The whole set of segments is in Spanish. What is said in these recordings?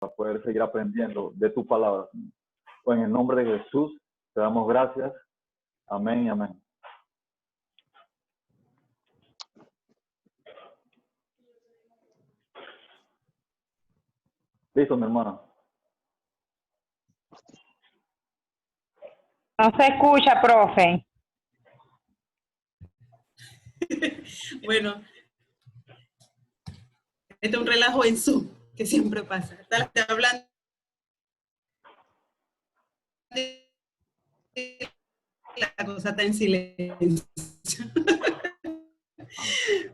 para poder seguir aprendiendo de tu palabra. Pues en el nombre de Jesús te damos gracias. Amén y amén. Listo, mi hermana. No se escucha, profe. Bueno, este es un relajo en Zoom, que siempre pasa. Está hablando la cosa está en silencio.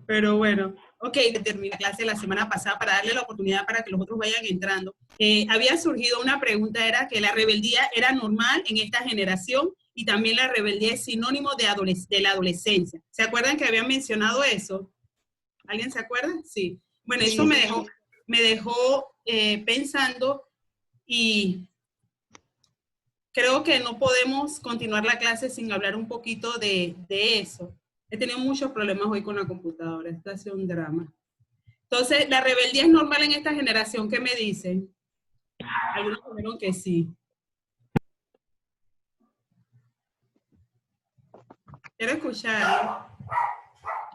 Pero bueno, ok, terminé la clase la semana pasada para darle la oportunidad para que los otros vayan entrando. Había surgido una pregunta, era que la rebeldía era normal en esta generación y también la rebeldía es sinónimo de la adolescencia. ¿Se acuerdan que habían mencionado eso? ¿Alguien se acuerda? Sí. Bueno, eso me dejó pensando y creo que no podemos continuar la clase sin hablar un poquito de eso. He tenido muchos problemas hoy con la computadora, esto ha sido un drama. Entonces, ¿la rebeldía es normal en esta generación? ¿Qué me dicen? Algunos dijeron que sí. Quiero escuchar.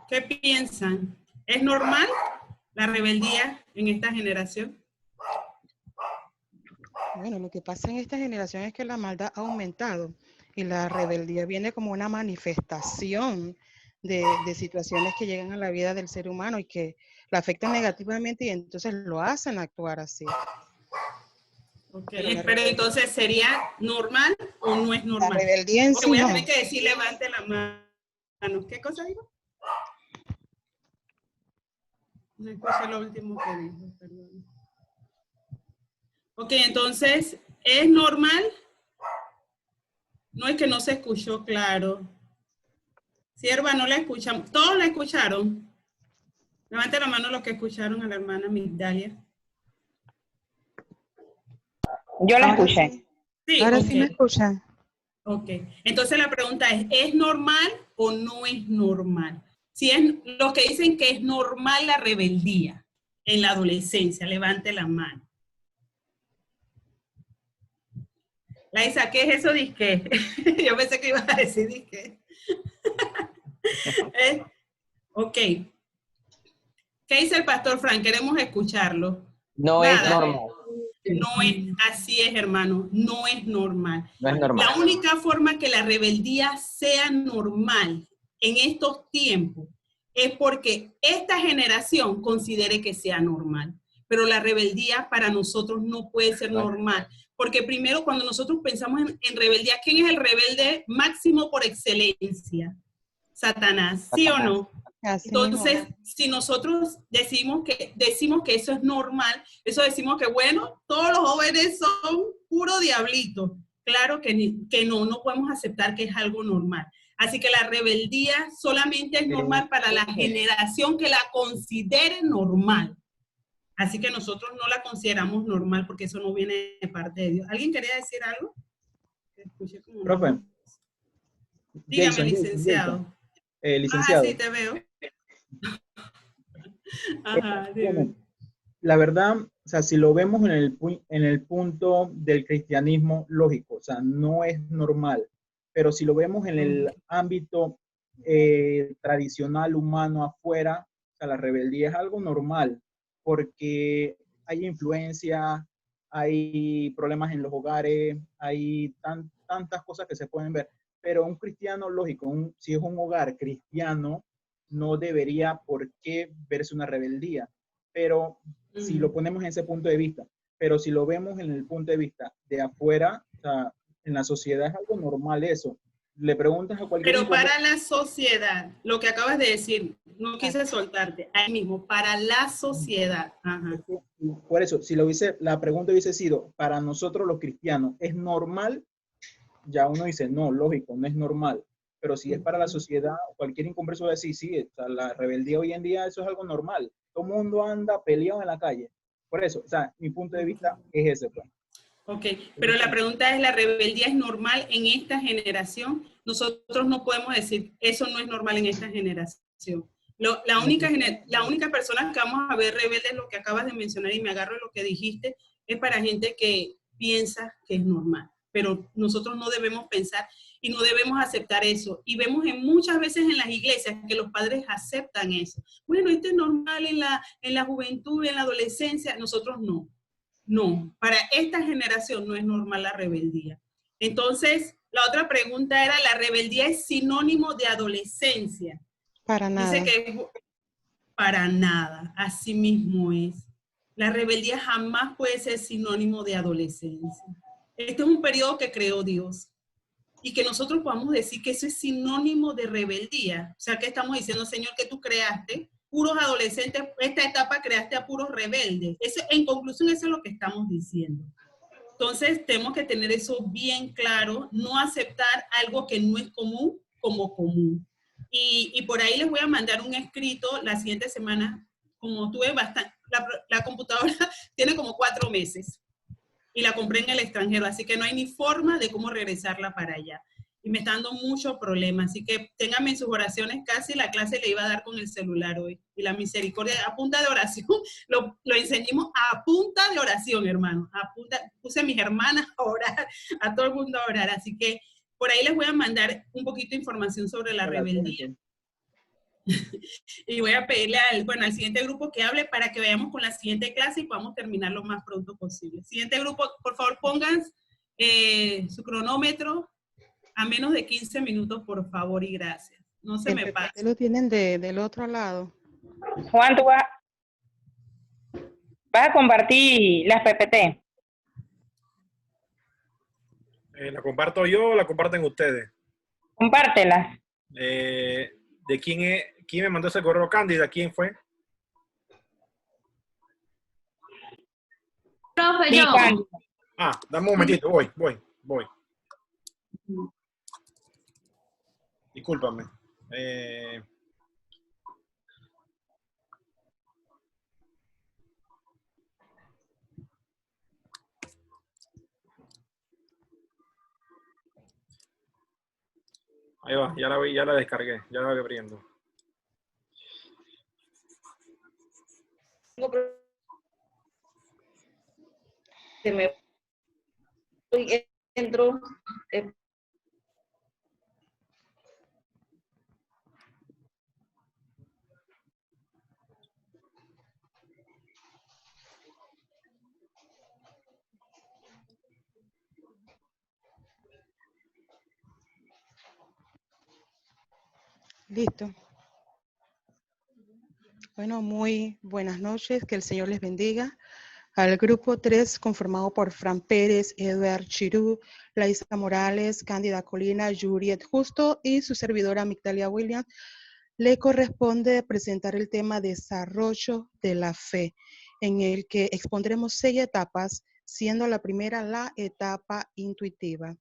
¿Qué piensan? ¿Es normal la rebeldía en esta generación? Bueno, lo que pasa en esta generación es que la maldad ha aumentado y la rebeldía viene como una manifestación de situaciones que llegan a la vida del ser humano y que la afectan negativamente y entonces lo hacen actuar así. Okay. Pero entonces, ¿sería normal o no es normal? La rebeldía en sí voy a no. tener que decir, levante la mano. ¿Qué cosa dijo? No escuché lo último que dijo, perdón. Ok, entonces, ¿es normal? No, es que no se escuchó claro. Sierva, no la escuchamos. ¿Todos la escucharon? Levante la mano los que escucharon a la hermana Migdalia. Yo la escuché. Sí, Ahora okay. sí me escuchan. Ok, entonces la pregunta ¿es normal o no es normal? Si es los que dicen que es normal la rebeldía en la adolescencia, levante la mano. Laisa, ¿qué es eso disque? Yo pensé que ibas a decir disque. Ok. ¿Qué dice el pastor Frank? Queremos escucharlo. No Nada. es normal. No es, así es, hermano, no es normal. No es normal. La única forma que la rebeldía sea normal en estos tiempos es porque esta generación considere que sea normal. Pero la rebeldía para nosotros no puede ser normal. Porque primero, cuando nosotros pensamos en rebeldía, ¿quién es el rebelde máximo por excelencia? Satanás, ¿sí o no? Así Entonces, mismo. si nosotros decimos que eso es normal, eso decimos que, bueno, todos los jóvenes son puro diablito. Claro que no podemos aceptar que es algo normal. Así que la rebeldía solamente es normal para la generación que la considere normal. Así que nosotros no la consideramos normal porque eso no viene de parte de Dios. ¿Alguien quería decir algo? Escuché como Profe. Dígame, Jason, licenciado. Licenciado. Ah, sí, te veo. Ajá, Bueno, la verdad, o sea, si lo vemos en el punto del cristianismo lógico, o sea, no es normal, pero si lo vemos en el ámbito tradicional humano afuera, o sea, la rebeldía es algo normal, porque hay influencia, hay problemas en los hogares, hay tantas cosas que se pueden ver, pero un cristiano lógico, si es un hogar cristiano, no debería por qué verse una rebeldía. Pero si lo ponemos en ese punto de vista, pero si lo vemos en el punto de vista de afuera, o sea, en la sociedad es algo normal eso. Le preguntas a cualquier... Pero para la sociedad, lo que acabas de decir, no quise soltarte, ahí mismo, para la sociedad. Ajá. Por eso, si la pregunta hubiese sido, para nosotros los cristianos, ¿es normal? Ya uno dice, no, lógico, no es normal. Pero si es para la sociedad, cualquier inconverso va a decir, sí, o sea, la rebeldía hoy en día, eso es algo normal. Todo el mundo anda peleado en la calle. Por eso, o sea, mi punto de vista es ese, pues. Ok, pero la pregunta es, ¿la rebeldía es normal en esta generación? Nosotros no podemos decir, eso no es normal en esta generación. La única persona que vamos a ver rebelde es lo que acabas de mencionar y me agarro de lo que dijiste, es para gente que piensa que es normal, pero nosotros no debemos pensar y no debemos aceptar eso. Y vemos muchas veces en las iglesias que los padres aceptan eso. Bueno, esto es normal en la juventud, en la adolescencia. Nosotros no. No, para esta generación no es normal la rebeldía. Entonces, la otra pregunta era, ¿la rebeldía es sinónimo de adolescencia? Para nada. Dice que es para nada, así mismo es. La rebeldía jamás puede ser sinónimo de adolescencia. Este es un periodo que creó Dios. Y que nosotros podamos decir que eso es sinónimo de rebeldía. O sea, que estamos diciendo, Señor, que tú creaste puros adolescentes, esta etapa creaste a puros rebeldes. Eso, en conclusión, eso es lo que estamos diciendo. Entonces, tenemos que tener eso bien claro, no aceptar algo que no es común como común. Y por ahí les voy a mandar un escrito la siguiente semana, como tuve bastante, la computadora tiene como 4 meses. Y la compré en el extranjero, así que no hay ni forma de cómo regresarla para allá. Y me está dando mucho problema, así que ténganme en sus oraciones, casi la clase le iba a dar con el celular hoy. Y la misericordia a punta de oración, lo enseñamos a punta de oración, hermano. Puse a mis hermanas a orar, a todo el mundo a orar, así que por ahí les voy a mandar un poquito de información sobre la rebeldía. Y voy a pedirle al siguiente grupo que hable para que vayamos con la siguiente clase y podamos terminar lo más pronto posible. Siguiente grupo, por favor, pongan su cronómetro a menos de 15 minutos, por favor, y gracias. No se me pase. Lo tienen del otro lado. Juan, ¿tú vas a compartir las PPT? La comparto yo o la comparten ustedes. Compártelas. ¿De quién me mandó ese correo, Cándida? ¿Quién fue? Profe, Sí, yo. Cándida. Dame un momentito, voy. Discúlpame. Ahí va, ya la descargué, ya la voy abriendo. Entro. Listo. Bueno, muy buenas noches, que el Señor les bendiga. Al grupo 3, conformado por Fran Pérez, Edward Chirú, Laisa Morales, Cándida Colina, Juliet Justo y su servidora Migdalia Williams, le corresponde presentar el tema desarrollo de la fe, en el que expondremos 6 etapas, siendo la primera la etapa intuitiva.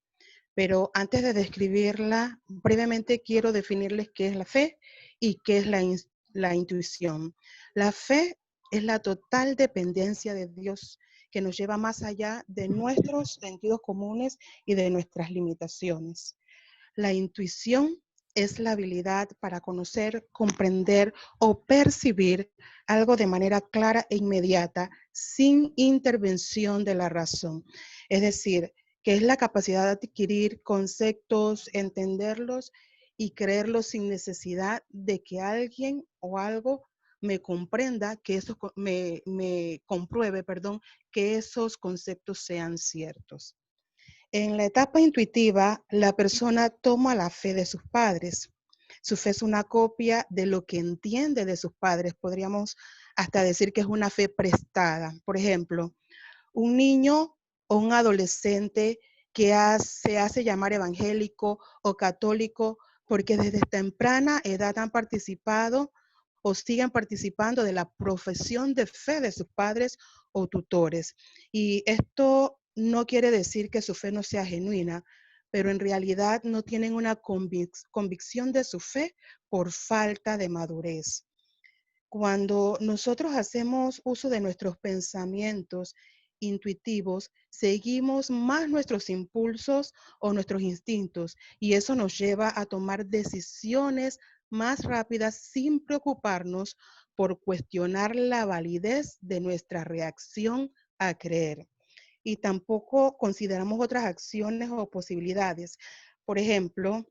Pero antes de describirla, brevemente quiero definirles qué es la fe y qué es la intuición. La fe es la total dependencia de Dios, que nos lleva más allá de nuestros sentidos comunes y de nuestras limitaciones. La intuición es la habilidad para conocer, comprender o percibir algo de manera clara e inmediata, sin intervención de la razón. Es decir, que es la capacidad de adquirir conceptos, entenderlos y creerlos sin necesidad de que alguien o algo me comprenda, que eso me compruebe, que esos conceptos sean ciertos. En la etapa intuitiva, la persona toma la fe de sus padres. Su fe es una copia de lo que entiende de sus padres. Podríamos hasta decir que es una fe prestada. Por ejemplo, un niño o un adolescente que se hace llamar evangélico o católico porque desde temprana edad han participado o siguen participando de la profesión de fe de sus padres o tutores. Y esto no quiere decir que su fe no sea genuina, pero en realidad no tienen una convicción de su fe por falta de madurez. Cuando nosotros hacemos uso de nuestros pensamientos intuitivos, seguimos más nuestros impulsos o nuestros instintos y eso nos lleva a tomar decisiones más rápidas sin preocuparnos por cuestionar la validez de nuestra reacción a creer. y tampoco consideramos otras acciones o posibilidades. Por ejemplo,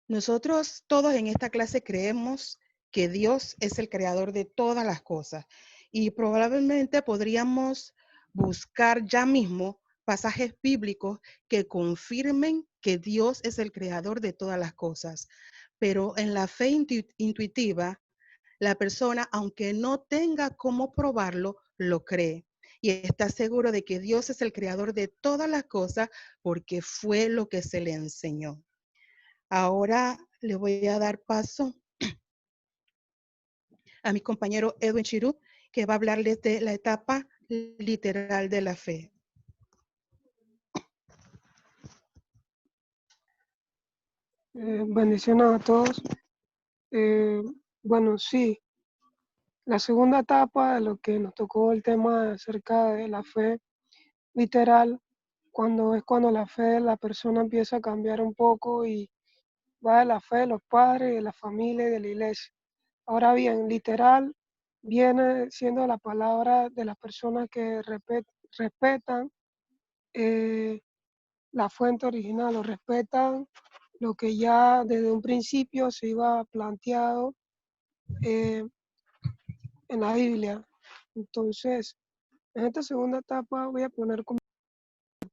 nosotros todos en esta clase creemos que Dios es el creador de todas las cosas y probablemente podríamos buscar ya mismo pasajes bíblicos que confirmen que Dios es el creador de todas las cosas. Pero en la fe intuitiva, la persona, aunque no tenga cómo probarlo, lo cree y está seguro de que Dios es el creador de todas las cosas porque fue lo que se le enseñó. Ahora le voy a dar paso a mi compañero Edwin Chirú, que va a hablarles de la etapa literal de la fe. Bendiciones a todos. Bueno, sí, la segunda etapa de lo que nos tocó el tema acerca de la fe literal, cuando la fe de la persona empieza a cambiar un poco y va de la fe de los padres, de la familia y de la iglesia. Ahora bien, literal viene siendo la palabra de las personas que respetan la fuente original o respetan lo que ya desde un principio se iba planteado en la Biblia. Entonces, en esta segunda etapa voy a poner como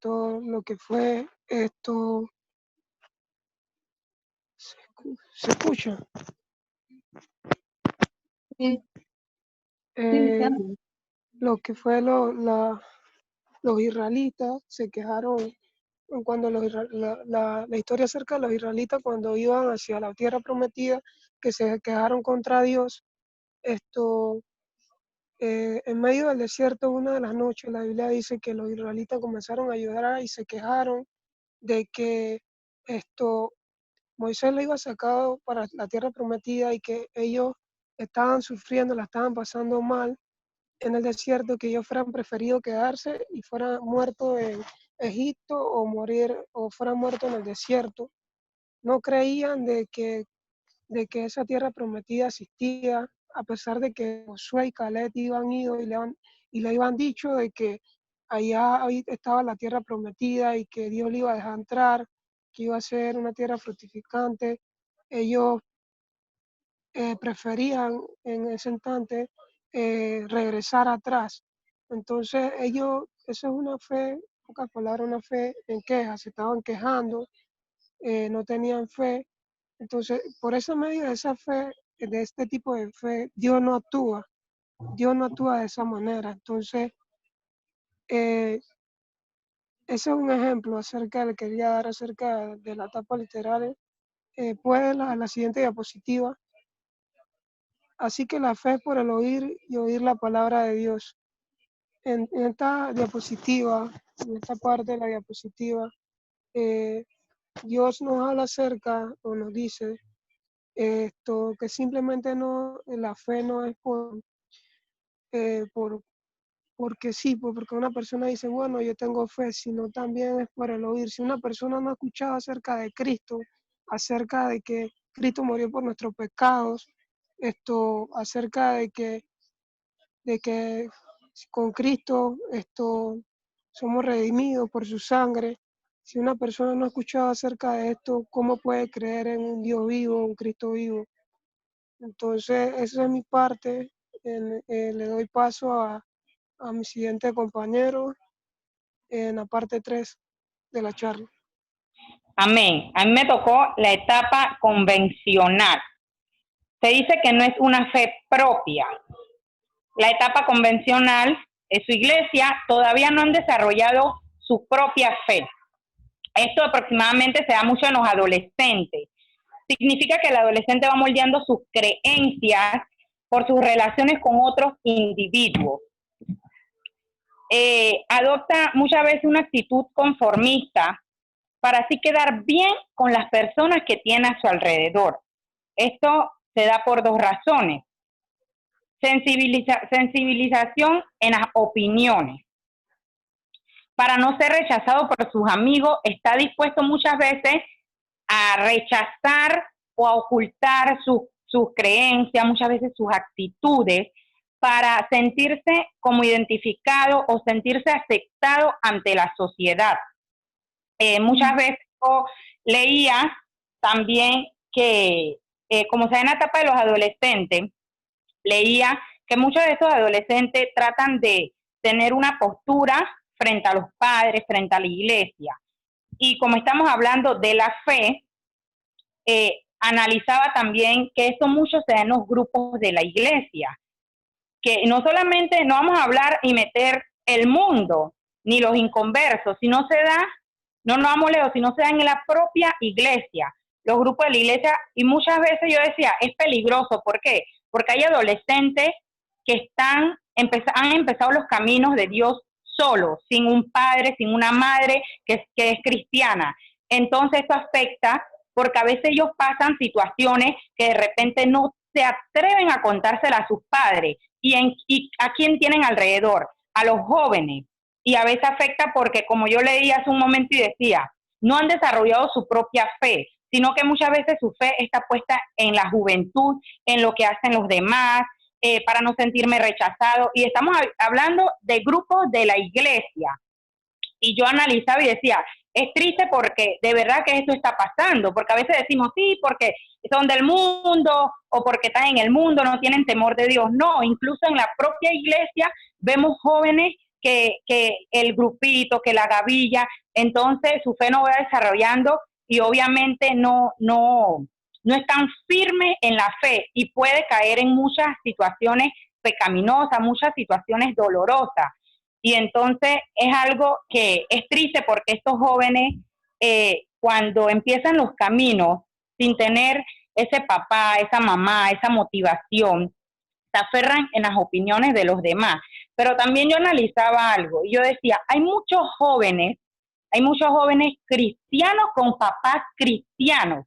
todo lo que fue esto. ¿Se escucha? Sí, Eh, lo que fue los israelitas se quejaron cuando la historia acerca de los israelitas cuando iban hacia la tierra prometida, que se quejaron contra Dios. En medio del desierto, una de las noches, la Biblia dice que los israelitas comenzaron a llorar y se quejaron de que Moisés lo iba sacado para la tierra prometida y que ellos estaban sufriendo, la estaban pasando mal en el desierto, que ellos fueran preferido quedarse y fueran muertos en Egipto o morir o fueran muertos en el desierto. No creían de que esa tierra prometida existía, a pesar de que Josué y Caleb iban ido y le habían dicho de que allá estaba la tierra prometida y que Dios le iba a dejar entrar, que iba a ser una tierra fructificante. Ellos preferían en ese instante regresar atrás. Entonces ellos, eso es una fe, en pocas palabras, una fe en queja, se estaban quejando, no tenían fe. Entonces, por esa medida de esa fe, de este tipo de fe, Dios no actúa de esa manera. Entonces, ese es un ejemplo acerca, le quería dar acerca de la etapa literal. Puede la siguiente diapositiva. Así que la fe es por el oír y oír la palabra de Dios. En esta diapositiva, en esta parte de la diapositiva, Dios nos habla acerca o nos dice que simplemente no, la fe no es porque sí, porque una persona dice, bueno, yo tengo fe, sino también es por el oír. Si una persona no ha escuchado acerca de Cristo, acerca de que Cristo murió por nuestros pecados, acerca de que con Cristo somos redimidos por su sangre. Si una persona no ha escuchado acerca de esto, ¿cómo puede creer en un Dios vivo, un Cristo vivo? Entonces, esa es mi parte. Le doy paso a mi siguiente compañero en la parte 3 de la charla. Amén. A mí me tocó la etapa convencional. Se dice que no es una fe propia. La etapa convencional es su iglesia, todavía no han desarrollado su propia fe. Esto aproximadamente se da mucho en los adolescentes. Significa que el adolescente va moldeando sus creencias por sus relaciones con otros individuos. Adopta muchas veces una actitud conformista para así quedar bien con las personas que tiene a su alrededor. Esto se da por dos razones. Sensibilización en las opiniones. Para no ser rechazado por sus amigos, está dispuesto muchas veces a rechazar o a ocultar sus creencias, muchas veces sus actitudes, para sentirse como identificado o sentirse aceptado ante la sociedad. Muchas veces yo leía también que, como se da en la etapa de los adolescentes, leía que muchos de estos adolescentes tratan de tener una postura frente a los padres, frente a la iglesia. Y como estamos hablando de la fe, analizaba también que esto mucho se da en los grupos de la iglesia, que no solamente no vamos a hablar y meter el mundo, ni los inconversos, sino se da, no nos vamos lejos, sino se da en la propia iglesia, los grupos de la iglesia, y muchas veces yo decía, es peligroso, ¿por qué? Porque hay adolescentes que han empezado los caminos de Dios solos, sin un padre, sin una madre que es cristiana. Entonces esto afecta porque a veces ellos pasan situaciones que de repente no se atreven a contárselas a sus padres y a quién tienen alrededor, a los jóvenes. Y a veces afecta porque, como yo leía hace un momento y decía, no han desarrollado su propia fe, sino que muchas veces su fe está puesta en la juventud, en lo que hacen los demás, para no sentirme rechazado. Y estamos hablando de grupos de la iglesia. Y yo analizaba y decía, es triste porque de verdad que esto está pasando, porque a veces decimos, sí, porque son del mundo o porque están en el mundo, no tienen temor de Dios. No, incluso en la propia iglesia vemos jóvenes que el grupito, que la gavilla, entonces su fe no va desarrollando y obviamente no es tan firme en la fe y puede caer en muchas situaciones pecaminosas, muchas situaciones dolorosas. Y entonces es algo que es triste porque estos jóvenes, cuando empiezan los caminos sin tener ese papá, esa mamá, esa motivación, se aferran en las opiniones de los demás. Pero también yo analizaba algo y yo decía, hay muchos jóvenes cristianos con papás cristianos.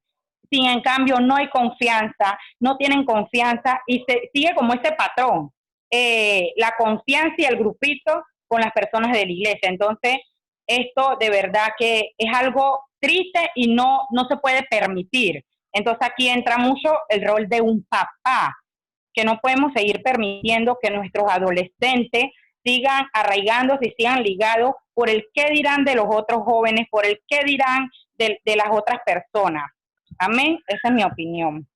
Sin en cambio no hay confianza, no tienen confianza y se sigue como ese patrón, la confianza y el grupito con las personas de la iglesia. Entonces, esto de verdad que es algo triste y no se puede permitir. Entonces, aquí entra mucho el rol de un papá, que no podemos seguir permitiendo que nuestros adolescentes sigan arraigándose y sigan ligados por el qué dirán de los otros jóvenes, por el qué dirán de las otras personas. Amén, esa es mi opinión.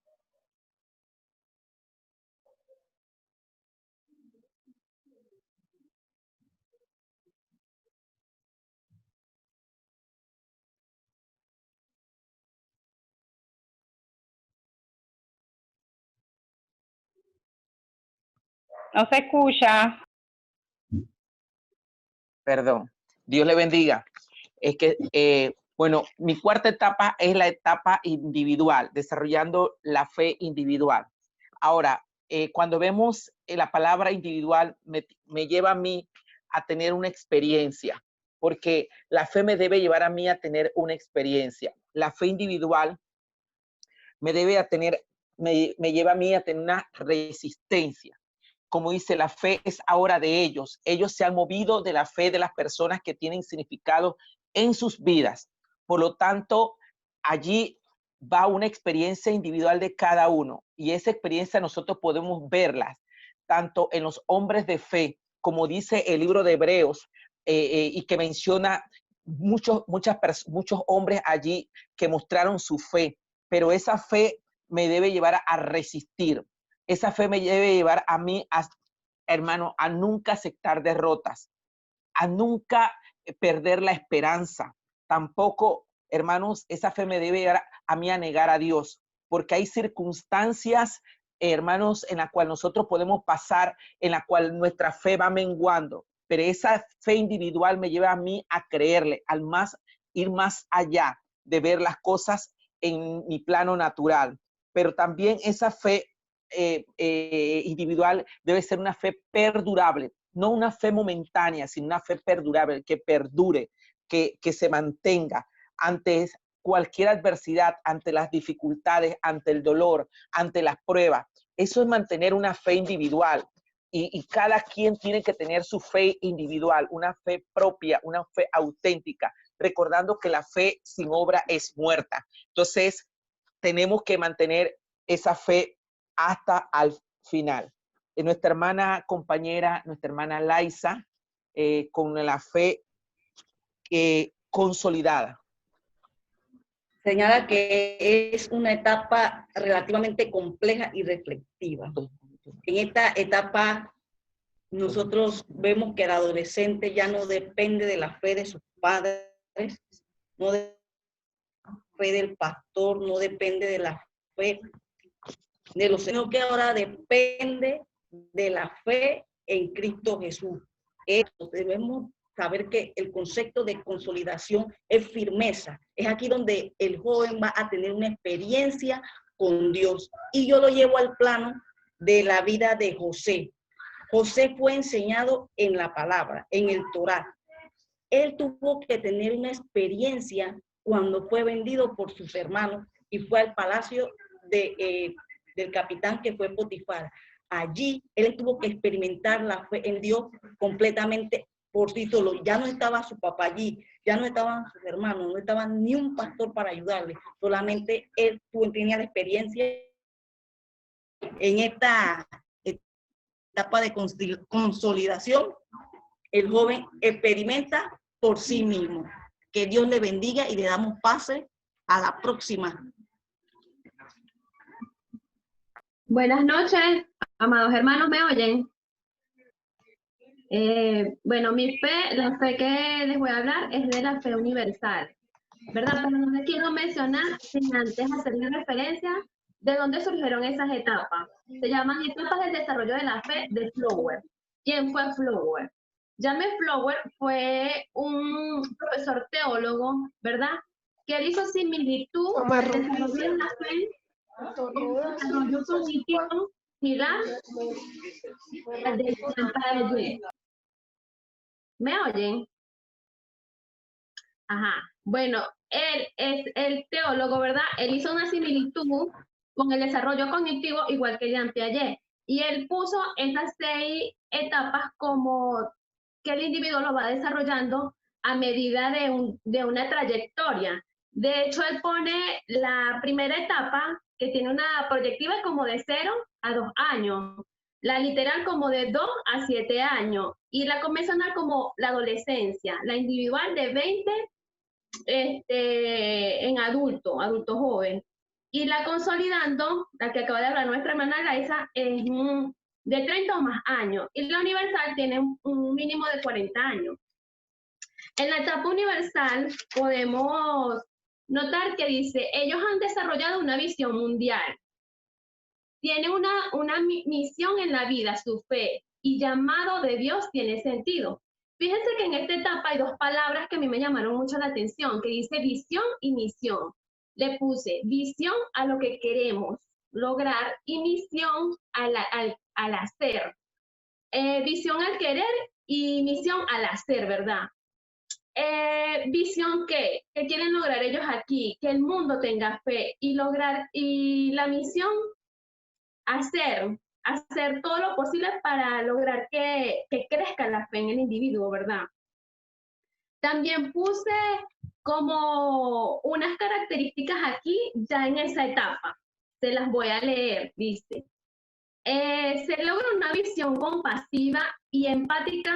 No se escucha. Perdón. Dios le bendiga. Es que, bueno, mi cuarta etapa es la etapa individual, desarrollando la fe individual. Ahora, cuando vemos la palabra individual, me lleva a mí a tener una experiencia, porque la fe me debe llevar a mí a tener una experiencia. La fe individual me lleva a mí a tener una resistencia. Como dice, la fe es ahora de ellos. Ellos se han movido de la fe de las personas que tienen significado en sus vidas. Por lo tanto, allí va una experiencia individual de cada uno. Y esa experiencia nosotros podemos verla tanto en los hombres de fe, como dice el libro de Hebreos, y que menciona muchos hombres allí que mostraron su fe. Pero esa fe me debe llevar a resistir. Esa fe me debe llevar a mí, hermano, a nunca aceptar derrotas, a nunca perder la esperanza. Tampoco, hermanos, esa fe me debe llevar a mí a negar a Dios, porque hay circunstancias, hermanos, en las cuales nosotros podemos pasar, en la cual nuestra fe va menguando, pero esa fe individual me lleva a mí a creerle, ir más allá de ver las cosas en mi plano natural. Pero también esa fe individual debe ser una fe perdurable, no una fe momentánea, sino una fe perdurable, que perdure, que se mantenga ante cualquier adversidad, ante las dificultades, ante el dolor, ante las pruebas. Eso es mantener una fe individual. Y cada quien tiene que tener su fe individual, una fe propia, una fe auténtica, recordando que la fe sin obra es muerta. Entonces, tenemos que mantener esa fe hasta al final. nuestra hermana compañera, nuestra hermana Laisa, con la fe consolidada. Señala que es una etapa relativamente compleja y reflexiva. En esta etapa nosotros vemos que el adolescente ya no depende de la fe de sus padres, no depende de la fe del pastor, no depende de la fe de los, sino que ahora depende de la fe en Cristo Jesús. Esto debemos saber que el concepto de consolidación es firmeza. Es aquí donde el joven va a tener una experiencia con Dios. Y yo lo llevo al plano de la vida de José. José fue enseñado en la palabra, en el Torá. Él tuvo que tener una experiencia cuando fue vendido por sus hermanos y fue al palacio del capitán que fue Potifar. Allí él tuvo que experimentar la fe en Dios completamente por sí solo. Ya no estaba su papá allí, ya no estaban sus hermanos, no estaba ni un pastor para ayudarle. Solamente él tenía la experiencia en esta etapa de consolidación. El joven experimenta por sí mismo. Que Dios le bendiga y le damos pase a la próxima. Buenas noches, amados hermanos, ¿me oyen? Bueno, mi fe, la fe que les voy a hablar es de la fe universal, ¿verdad? Pero no les quiero mencionar sin antes hacerle referencia de dónde surgieron esas etapas. Se llaman etapas del desarrollo de la fe de Flower. ¿Quién fue Flower? James Flower fue un profesor teólogo, ¿verdad? Que él hizo similitud al desarrollo de la fe desarrollo cognitivo similar al de Chantal. ¿Me oyen? Ajá. Bueno, él es el teólogo, ¿verdad? Él hizo una similitud con el desarrollo cognitivo igual que Jean Piaget. Y él puso esas 6 etapas como que el individuo lo va desarrollando a medida de una trayectoria. De hecho, él pone la primera etapa, que tiene una proyectiva como de 0 a 2 años, la literal como de 2 a 7 años, y la convencional como la adolescencia, la individual de 20 en adulto joven. Y la consolidando, la que acaba de hablar nuestra hermana Laisa, es de 30 o más años. Y la universal tiene un mínimo de 40 años. En la etapa universal podemos notar que dice, ellos han desarrollado una visión mundial. Tienen una misión en la vida, su fe y llamado de Dios tiene sentido. Fíjense que en esta etapa hay 2 palabras que a mí me llamaron mucho la atención, que dice visión y misión. Le puse visión a lo que queremos lograr y misión al hacer. Visión al querer y misión al hacer, ¿verdad? Visión ¿qué quieren lograr ellos aquí? Que el mundo tenga fe y la misión hacer todo lo posible para lograr que crezca la fe en el individuo, ¿verdad? También puse como unas características aquí ya en esa etapa. Se las voy a leer, dice. Se logra una visión compasiva y empática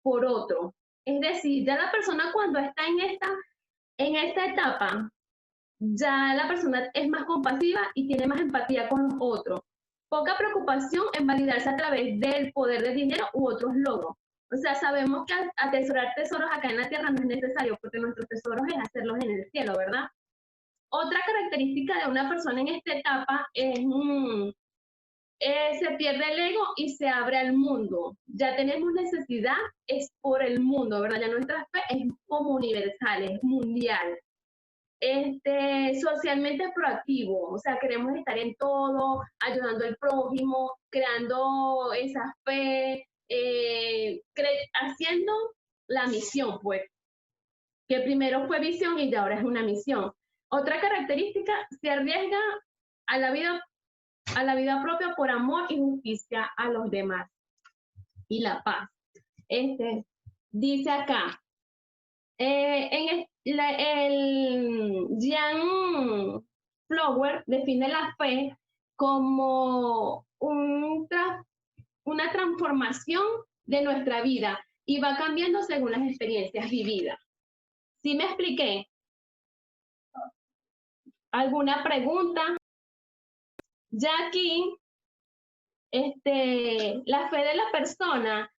por otro. Es decir, ya la persona cuando está en esta etapa, ya la persona es más compasiva y tiene más empatía con los otros. Poca preocupación en validarse a través del poder del dinero u otros logros. O sea, sabemos que atesorar tesoros acá en la tierra no es necesario porque nuestros tesoros es hacerlos en el cielo, ¿verdad? Otra característica de una persona en esta etapa es se pierde el ego y se abre al mundo. Ya tenemos necesidad, es por el mundo, ¿verdad? Ya nuestra fe es como universal, es mundial. Socialmente proactivo, o sea, queremos estar en todo, ayudando al prójimo, creando esa fe, haciendo la misión, pues, que primero fue visión y ahora es una misión. Otra característica, se arriesga a la vida propia por amor y justicia a los demás. Y la paz. Dice acá, Jean Flower define la fe como un una transformación de nuestra vida y va cambiando según las experiencias vividas. ¿Sí me expliqué? ¿Alguna pregunta? Ya aquí, la fe de la persona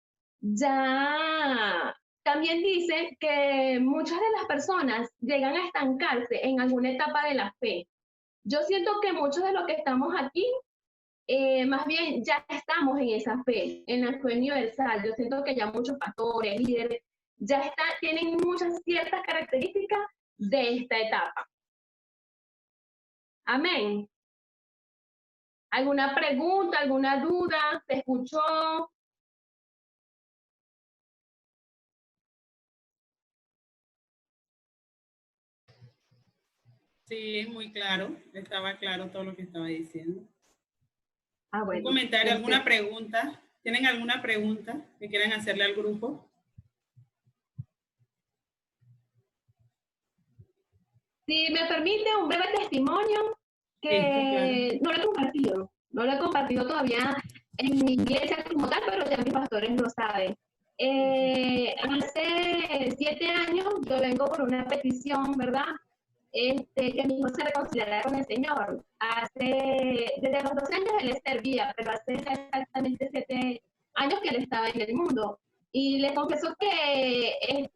ya también dice que muchas de las personas llegan a estancarse en alguna etapa de la fe. Yo siento que muchos de los que estamos aquí, más bien ya estamos en esa fe, en la fe universal. Yo siento que ya muchos pastores, líderes, ya tienen muchas ciertas características de esta etapa. Amén. ¿Alguna pregunta, alguna duda? ¿Se escuchó? Sí, muy claro. Estaba claro todo lo que estaba diciendo. Ah, bueno. ¿Un comentario, alguna pregunta? ¿Tienen alguna pregunta que quieran hacerle al grupo? Si me permite un breve testimonio que Sí, no lo he compartido todavía en mi iglesia como tal, pero ya mis pastores lo saben. Hace 7 años yo vengo por una petición, ¿verdad? Que mi hijo se reconciliara con el Señor. Desde los 12 años él servía, pero hace exactamente 7 años que él estaba en el mundo. Y le confieso que el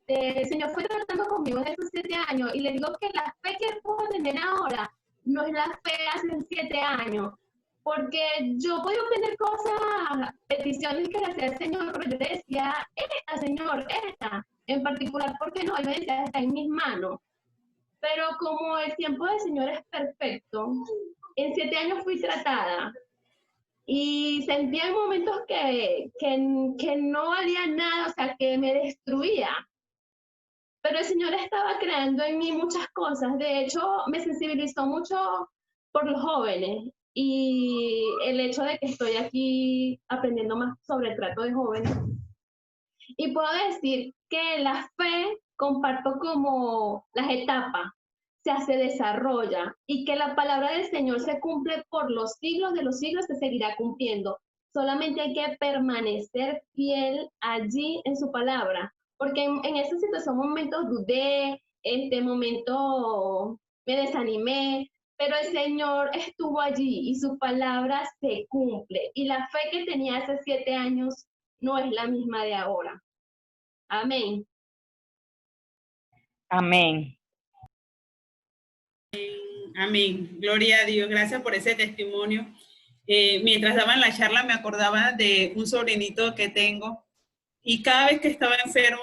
Señor fue tratando conmigo en esos 7 años y le digo que la fe que puedo tener ahora no es la fe hace 7 años, porque yo podía obtener cosas, peticiones que le hacía el Señor, pero yo le decía, esta, Señor, esta, en particular, porque no, él me decía, está en mis manos. Pero como el tiempo del Señor es perfecto, en 7 años fui tratada y sentía en momentos que no valía nada, o sea, que me destruía. Pero el Señor estaba creando en mí muchas cosas. De hecho, me sensibilizó mucho por los jóvenes y el hecho de que estoy aquí aprendiendo más sobre el trato de jóvenes. Y puedo decir que la fe comparto como las etapas, se desarrolla y que la palabra del Señor se cumple por los siglos de los siglos, se seguirá cumpliendo. Solamente hay que permanecer fiel allí en su palabra, porque en esa situación momentos dudé, momento me desanimé, pero el Señor estuvo allí y su palabra se cumple. Y la fe que tenía hace 7 años no es la misma de ahora. Amén. Amén. Amén. Gloria a Dios. Gracias por ese testimonio. Mientras daban la charla me acordaba de un sobrinito que tengo y cada vez que estaba enfermo,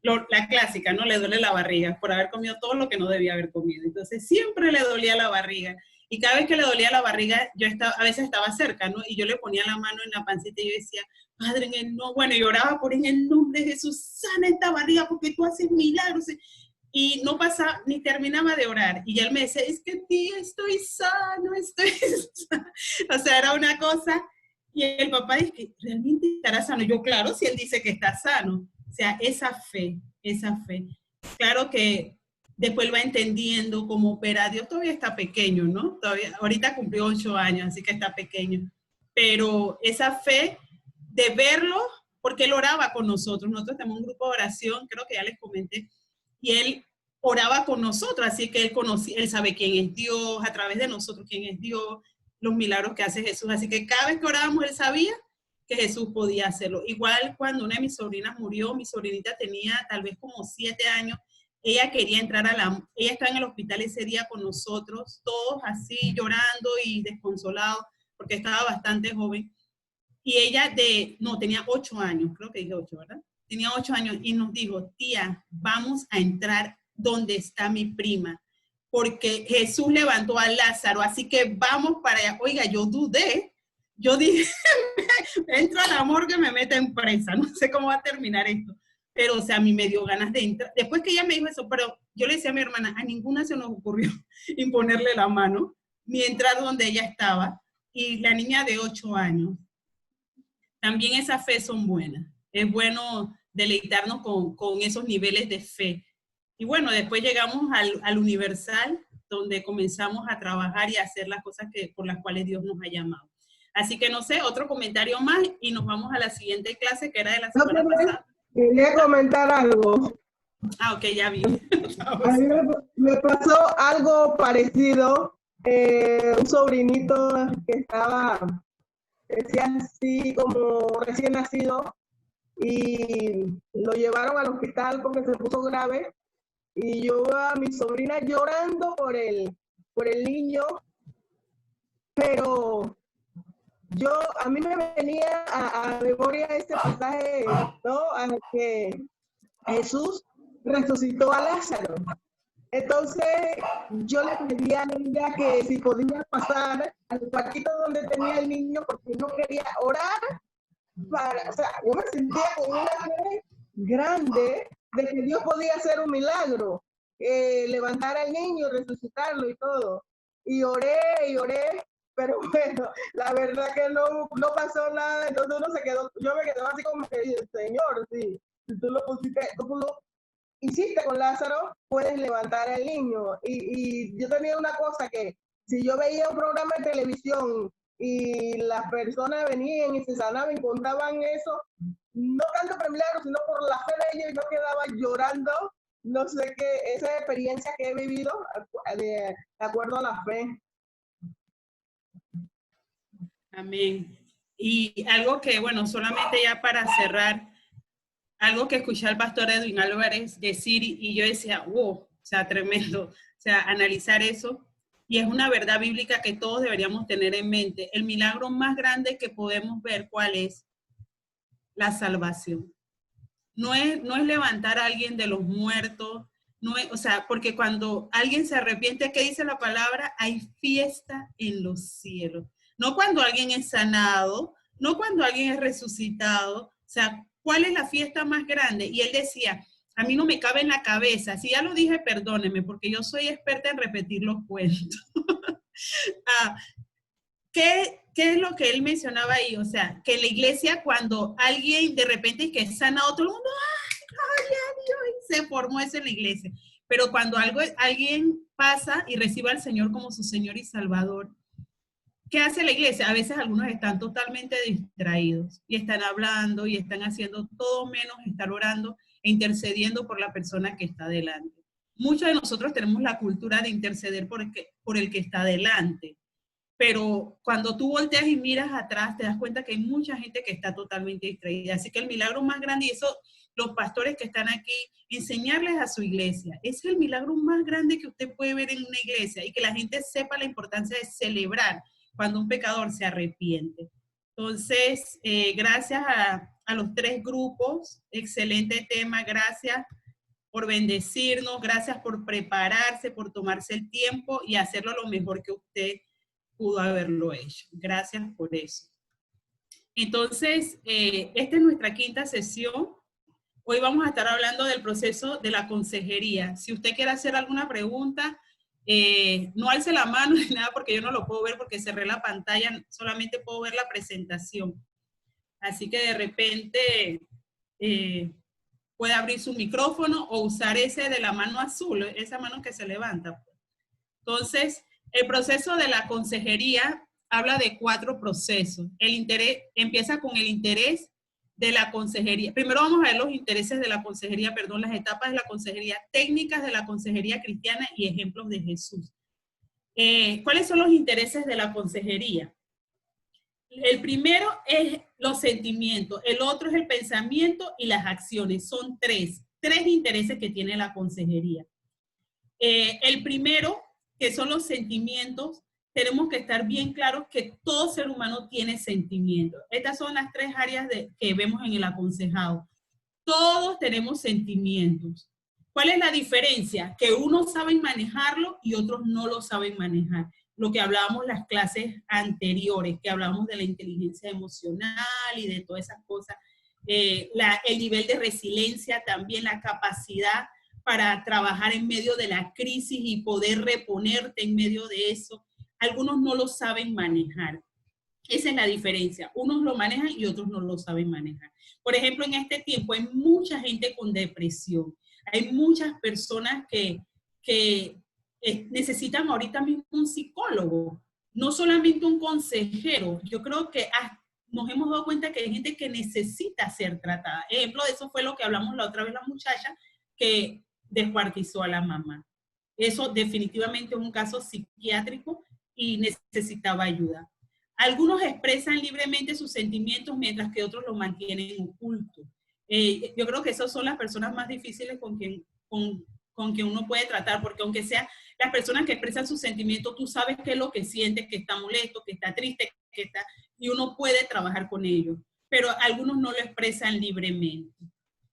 la clásica, ¿no? Le duele la barriga por haber comido todo lo que no debía haber comido. Entonces siempre le dolía la barriga. Y cada vez que le dolía la barriga, a veces estaba cerca, ¿no? Y yo le ponía la mano en la pancita y yo decía, Padre, bueno, y oraba por en el nombre de Jesús, sana esta barriga porque tú haces milagros. Y no pasaba, ni terminaba de orar. Y él me decía, es que tía, estoy sano, estoy sano. O sea, era una cosa. Y el papá dice que realmente estará sano. Yo, claro, si él dice que está sano. O sea, esa fe. Claro que después va entendiendo cómo opera Dios. Todavía está pequeño, ¿no? Ahorita cumplió 8 años, así que está pequeño. Pero esa fe de verlo, porque él oraba con nosotros. Nosotros tenemos un grupo de oración, creo que ya les comenté, y él oraba con nosotros, así que él sabe quién es Dios, a través de nosotros quién es Dios, los milagros que hace Jesús. Así que cada vez que orábamos, él sabía que Jesús podía hacerlo. Igual cuando una de mis sobrinas murió, mi sobrinita tenía tal vez como 7 años, ella quería entrar ella estaba en el hospital ese día con nosotros, todos así llorando y desconsolados, porque estaba bastante joven. Y ella tenía 8 años, creo que dije 8, ¿verdad? Tenía 8 años y nos dijo, tía, vamos a entrar donde está mi prima, porque Jesús levantó a Lázaro, así que vamos para allá. Oiga, yo dudé, yo dije, entro al amor que me meten presa, no sé cómo va a terminar esto, pero o sea, a mí me dio ganas de entrar. Después que ella me dijo eso, pero yo le decía a mi hermana, a ninguna se nos ocurrió imponerle la mano, ni entrar donde ella estaba, y la niña de 8 años. También esas fe son buenas. Es bueno deleitarnos con esos niveles de fe. Y bueno, después llegamos al universal, donde comenzamos a trabajar y a hacer las cosas por las cuales Dios nos ha llamado. Así que no sé, otro comentario más y nos vamos a la siguiente clase que era de la semana pasada. Quería comentar algo. Ah, ok, ya vi. A mí me pasó algo parecido. Un sobrinito que decía así como recién nacido, y lo llevaron al hospital porque se puso grave, y yo a mi sobrina llorando por el niño, pero a mí me venía a memoria este pasaje, ¿no? A que Jesús resucitó a Lázaro. Entonces yo le pedí a ella que si podía pasar al cuartito donde tenía el niño, porque no quería orar. O sea, yo me sentía con una fe grande de que Dios podía hacer un milagro, levantar al niño, resucitarlo y todo. Y oré, pero bueno, la verdad que no pasó nada. Entonces uno se quedó, yo me quedé así como que, Señor, sí, si tú lo hiciste con Lázaro, puedes levantar al niño. Y yo tenía una cosa que, si yo veía un programa de televisión y las personas venían y se sanaban y contaban eso, no tanto por milagro, sino por la fe de ellos, yo quedaba llorando. No sé qué, esa experiencia que he vivido de acuerdo a la fe. Amén. Y algo que, bueno, solamente ya para cerrar, algo que escuché al pastor Edwin Álvarez decir y yo decía, wow, o sea, tremendo, o sea, analizar eso. Y es una verdad bíblica que todos deberíamos tener en mente. El milagro más grande que podemos ver, ¿cuál es? La salvación. No es levantar a alguien de los muertos, no es, o sea, porque cuando alguien se arrepiente, ¿qué dice la palabra? Hay fiesta en los cielos. No cuando alguien es sanado, no cuando alguien es resucitado. O sea, ¿cuál es la fiesta más grande? Y él decía, a mí no me cabe en la cabeza. Si ya lo dije, perdóneme, porque yo soy experta en repetir los cuentos. ¿Qué es lo que él mencionaba ahí? O sea, que en la iglesia cuando alguien de repente que es sanado, todo el mundo, ¡ay, gloria a Dios! Y se formó eso en la iglesia. Pero cuando alguien pasa y recibe al Señor como su Señor y Salvador, ¿qué hace la iglesia? A veces algunos están totalmente distraídos y están hablando y están haciendo todo menos estar orando e intercediendo por la persona que está delante. Muchos de nosotros tenemos la cultura de interceder por el que está delante, pero cuando tú volteas y miras atrás, te das cuenta que hay mucha gente que está totalmente distraída. Así que el milagro más grande, y eso los pastores que están aquí, enseñarles a su iglesia, es el milagro más grande que usted puede ver en una iglesia, y que la gente sepa la importancia de celebrar cuando un pecador se arrepiente. Entonces, gracias a los tres grupos, excelente tema, gracias por bendecirnos, gracias por prepararse, por tomarse el tiempo y hacerlo lo mejor que usted pudo haberlo hecho. Gracias por eso. Entonces, esta es nuestra quinta sesión. Hoy vamos a estar hablando del proceso de la consejería. Si usted quiere hacer alguna pregunta, no alce la mano ni nada porque yo no lo puedo ver porque cerré la pantalla, solamente puedo ver la presentación. Así que de repente puede abrir su micrófono o usar ese de la mano azul, esa mano que se levanta. Entonces, el proceso de la consejería habla de 4 procesos. El interés empieza con el interés de la consejería. Primero vamos a ver los intereses de la consejería, perdón, las etapas de la consejería, técnicas de la consejería cristiana y ejemplos de Jesús. ¿Cuáles son los intereses de la consejería? El primero es los sentimientos, el otro es el pensamiento y las acciones. Son tres intereses que tiene la consejería. El primero, que son los sentimientos, tenemos que estar bien claros que todo ser humano tiene sentimientos. Estas son las 3 áreas que vemos en el aconsejado. Todos tenemos sentimientos. ¿Cuál es la diferencia? Que unos saben manejarlo y otros no lo saben manejar. Lo que hablábamos en las clases anteriores, que hablábamos de la inteligencia emocional y de todas esas cosas. El nivel de resiliencia también, la capacidad para trabajar en medio de la crisis y poder reponerte en medio de eso. Algunos no lo saben manejar. Esa es la diferencia. Unos lo manejan y otros no lo saben manejar. Por ejemplo, en este tiempo hay mucha gente con depresión. Hay muchas personas que necesitan ahorita mismo un psicólogo. no solamente un consejero, yo creo que nos hemos dado cuenta que hay gente que necesita ser tratada. Ejemplo de eso fue lo que hablamos la otra vez, la muchacha que descuartizó a la mamá. Eso definitivamente es un caso psiquiátrico y necesitaba ayuda. Algunos expresan libremente sus sentimientos mientras que otros los mantienen ocultos. Yo creo que esas son las personas más difíciles con quien uno puede tratar, porque aunque sean las personas que expresan sus sentimientos, tú sabes qué es lo que sientes, que está molesto, que está triste, y uno puede trabajar con ellos, pero algunos no lo expresan libremente.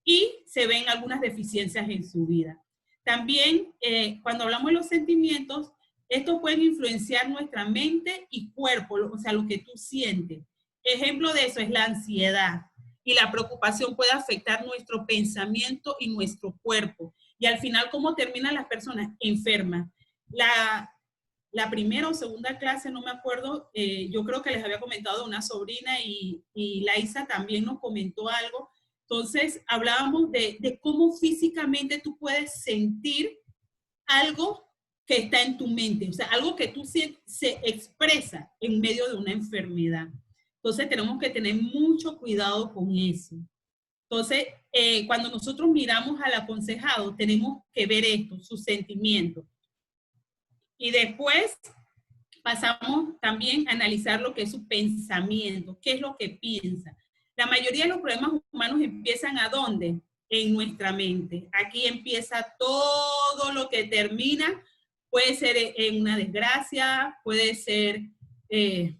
Y se ven algunas deficiencias en su vida. También, cuando hablamos de los sentimientos, estos pueden influenciar nuestra mente y cuerpo, o sea, lo que tú sientes. Ejemplo de eso es la ansiedad. Y la preocupación puede afectar nuestro pensamiento y nuestro cuerpo. Y al final, ¿cómo terminan las personas? Enfermas. La primera o segunda clase, no me acuerdo, yo creo que les había comentado de una sobrina y la Isa también nos comentó algo. Entonces, hablábamos de cómo físicamente tú puedes sentir algo que está en tu mente, o sea, algo que tú se expresa en medio de una enfermedad. Entonces, tenemos que tener mucho cuidado con eso. Entonces, cuando nosotros miramos al aconsejado, tenemos que ver esto, sus sentimientos. Y después pasamos también a analizar lo que es su pensamiento, qué es lo que piensa. La mayoría de los problemas humanos empiezan ¿a dónde? En nuestra mente. Aquí empieza todo lo que termina. Puede ser en una desgracia, puede ser en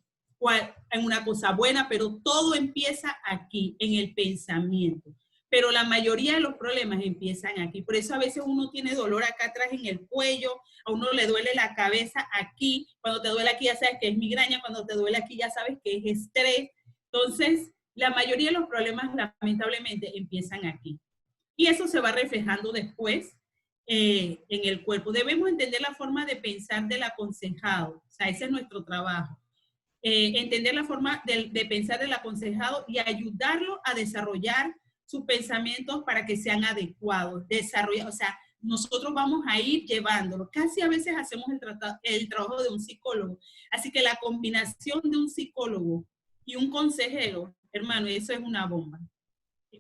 una cosa buena, pero todo empieza aquí, en el pensamiento. Pero la mayoría de los problemas empiezan aquí. Por eso a veces uno tiene dolor acá atrás en el cuello, a uno le duele la cabeza aquí. Cuando te duele aquí ya sabes que es migraña, cuando te duele aquí ya sabes que es estrés. Entonces, la mayoría de los problemas lamentablemente empiezan aquí. Y eso se va reflejando después en el cuerpo. Debemos entender la forma de pensar del aconsejado. O sea, ese es nuestro trabajo. Entender la forma de pensar del aconsejado y ayudarlo a desarrollar sus pensamientos para que sean adecuados. O sea, nosotros vamos a ir llevándolo. Casi a veces hacemos el trabajo de un psicólogo. Así que la combinación de un psicólogo y un consejero, hermano, eso es una bomba.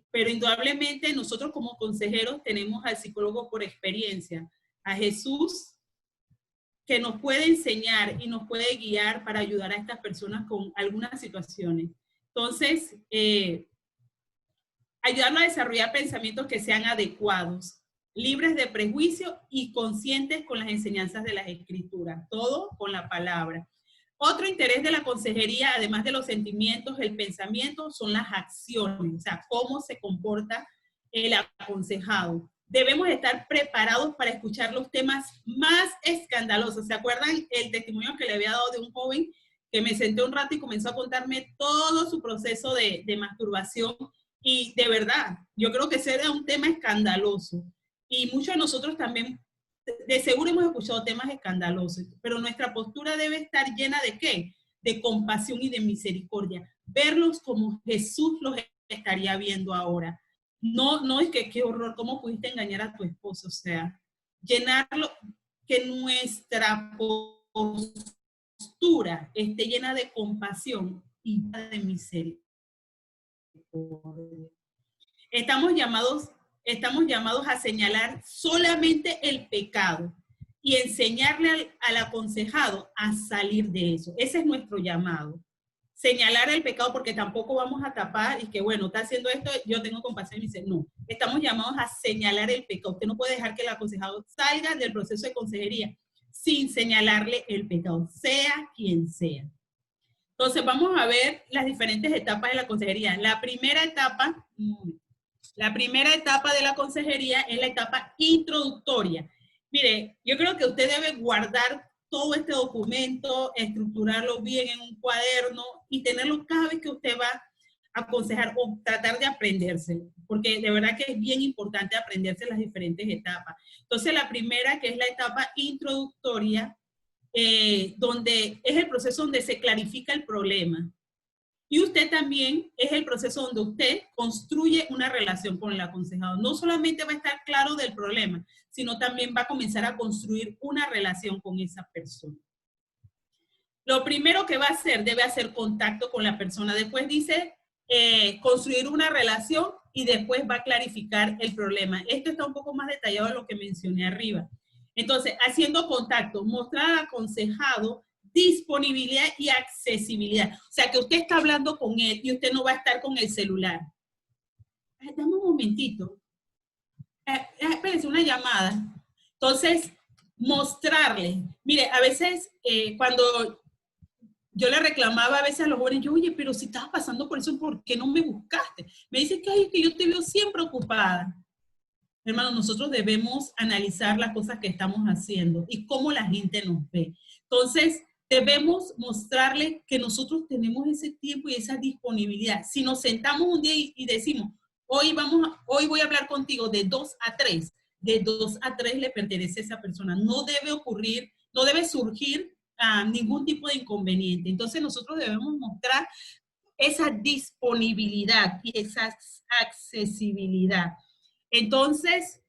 Pero indudablemente nosotros como consejeros tenemos al psicólogo por experiencia, a Jesús, que nos puede enseñar y nos puede guiar para ayudar a estas personas con algunas situaciones. Entonces, ayudarnos a desarrollar pensamientos que sean adecuados, libres de prejuicio y conscientes con las enseñanzas de las Escrituras, todo con la palabra. Otro interés de la consejería, además de los sentimientos, el pensamiento, son las acciones, o sea, cómo se comporta el aconsejado. Debemos estar preparados para escuchar los temas más escandalosos. ¿Se acuerdan el testimonio que le había dado de un joven que me senté un rato y comenzó a contarme todo su proceso de masturbación? Y de verdad, yo creo que ese era un tema escandaloso. Y muchos de nosotros también, de seguro hemos escuchado temas escandalosos, pero nuestra postura debe estar llena ¿de qué? De compasión y de misericordia. Verlos como Jesús los estaría viendo ahora. No es que qué horror, ¿cómo pudiste engañar a tu esposo? O sea, llenarlo, que nuestra postura esté llena de compasión y de misericordia. Estamos llamados a señalar solamente el pecado y enseñarle al aconsejado a salir de eso. Ese es nuestro llamado. Señalar el pecado, porque tampoco vamos a tapar y que, bueno, está haciendo esto, yo tengo compasión y dice, no. Estamos llamados a señalar el pecado. Usted no puede dejar que el aconsejado salga del proceso de consejería sin señalarle el pecado, sea quien sea. Entonces, vamos a ver las diferentes etapas de la consejería. La primera etapa de la consejería es la etapa introductoria. Mire, yo creo que usted debe guardar todo este documento, estructurarlo bien en un cuaderno y tenerlo cada vez que usted va a aconsejar o tratar de aprendérselo, porque de verdad que es bien importante aprenderse las diferentes etapas. Entonces, la primera, que es la etapa introductoria, donde es el proceso donde se clarifica el problema. Y usted también es el proceso donde usted construye una relación con el aconsejado. No solamente va a estar claro del problema, sino también va a comenzar a construir una relación con esa persona. Lo primero que va a hacer, debe hacer contacto con la persona. Después dice construir una relación y después va a clarificar el problema. Esto está un poco más detallado de lo que mencioné arriba. Entonces, haciendo contacto, mostrar al aconsejado disponibilidad y accesibilidad. O sea, que usted está hablando con él y usted no va a estar con el celular. Dame un momentito. Espérense, una llamada. Entonces, mostrarle. Mire, a veces cuando yo le reclamaba a veces a los jóvenes, yo, oye, pero si estabas pasando por eso, ¿por qué no me buscaste? Me dice que, ay, que yo te veo siempre ocupada. Hermano, nosotros debemos analizar las cosas que estamos haciendo y cómo la gente nos ve. Entonces, debemos mostrarle que nosotros tenemos ese tiempo y esa disponibilidad. Si nos sentamos un día y decimos, hoy voy a hablar contigo de 2 a 3, de 2 a 3 le pertenece a esa persona. No debe ocurrir, no debe surgir ningún tipo de inconveniente. Entonces nosotros debemos mostrar esa disponibilidad y esa accesibilidad. Entonces,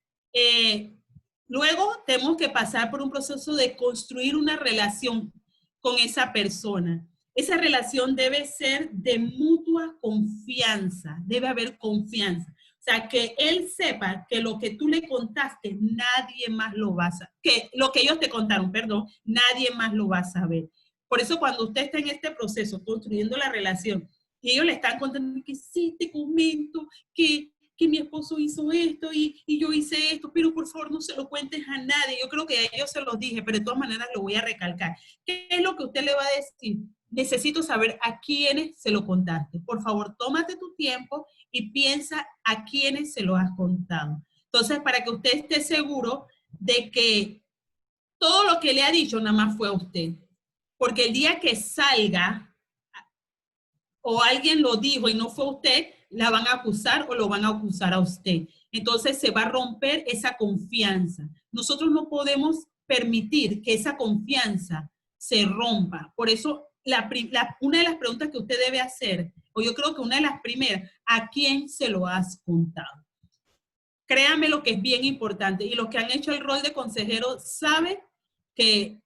luego tenemos que pasar por un proceso de construir una relación con esa persona. Esa relación debe ser de mutua confianza, debe haber confianza. O sea, que él sepa que lo que tú le contaste, nadie más lo va a saber. Que lo que ellos te contaron, perdón, nadie más lo va a saber. Por eso cuando usted está en este proceso, construyendo la relación, y ellos le están contando que sí, te comento, que mi esposo hizo esto y yo hice esto, pero por favor no se lo cuentes a nadie. Yo creo que a ellos se los dije, pero de todas maneras lo voy a recalcar. ¿Qué es lo que usted le va a decir? Necesito saber a quiénes se lo contaste. Por favor, tómate tu tiempo y piensa a quiénes se lo has contado. Entonces, para que usted esté seguro de que todo lo que le ha dicho nada más fue a usted. Porque el día que salga o alguien lo dijo y no fue usted, la van a acusar o lo van a acusar a usted. Entonces se va a romper esa confianza. Nosotros no podemos permitir que esa confianza se rompa. Por eso, una de las preguntas que usted debe hacer, o yo creo que una de las primeras, ¿a quién se lo has contado? Créanme lo que es bien importante. Y los que han hecho el rol de consejero saben que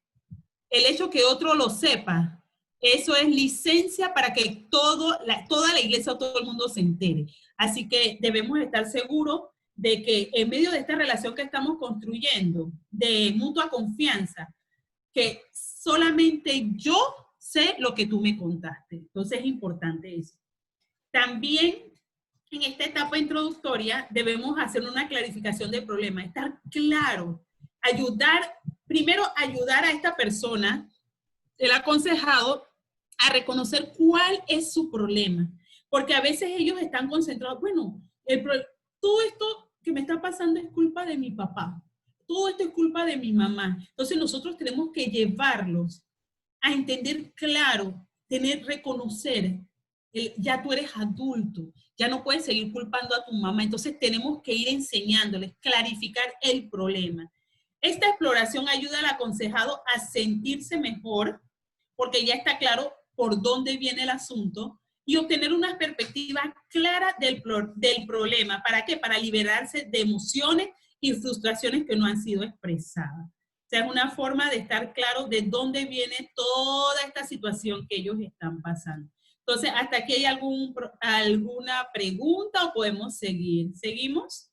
el hecho que otro lo sepa, eso es licencia para que toda la iglesia o todo el mundo se entere. Así que debemos estar seguros de que en medio de esta relación que estamos construyendo, de mutua confianza, que solamente yo sé lo que tú me contaste. Entonces es importante eso. También en esta etapa introductoria debemos hacer una clarificación del problema, estar claro, primero ayudar a esta persona, el aconsejado, a reconocer cuál es su problema. Porque a veces ellos están concentrados, bueno, todo esto que me está pasando es culpa de mi papá, todo esto es culpa de mi mamá. Entonces nosotros tenemos que llevarlos a entender claro, reconocer, ya tú eres adulto, ya no puedes seguir culpando a tu mamá. Entonces tenemos que ir enseñándoles, clarificar el problema. Esta exploración ayuda al aconsejado a sentirse mejor, porque ya está claro por dónde viene el asunto, y obtener una perspectiva clara del problema. ¿Para qué? Para liberarse de emociones y frustraciones que no han sido expresadas. O sea, es una forma de estar claro de dónde viene toda esta situación que ellos están pasando. Entonces, ¿hasta aquí hay alguna pregunta o podemos seguir? ¿Seguimos?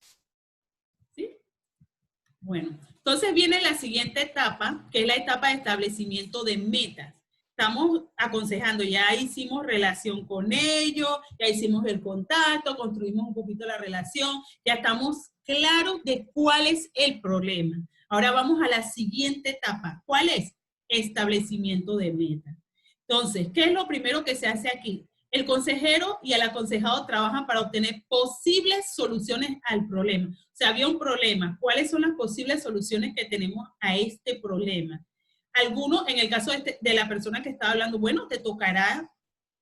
¿Sí? Bueno, entonces viene la siguiente etapa, que es la etapa de establecimiento de metas. Estamos aconsejando, ya hicimos relación con ellos, ya hicimos el contacto, construimos un poquito la relación, ya estamos claros de cuál es el problema. Ahora vamos a la siguiente etapa. ¿Cuál es? Establecimiento de metas. Entonces, ¿qué es lo primero que se hace aquí? El consejero y el aconsejado trabajan para obtener posibles soluciones al problema. O sea, había un problema. ¿Cuáles son las posibles soluciones que tenemos a este problema? Algunos, en el caso de la persona que estaba hablando, bueno, te tocará,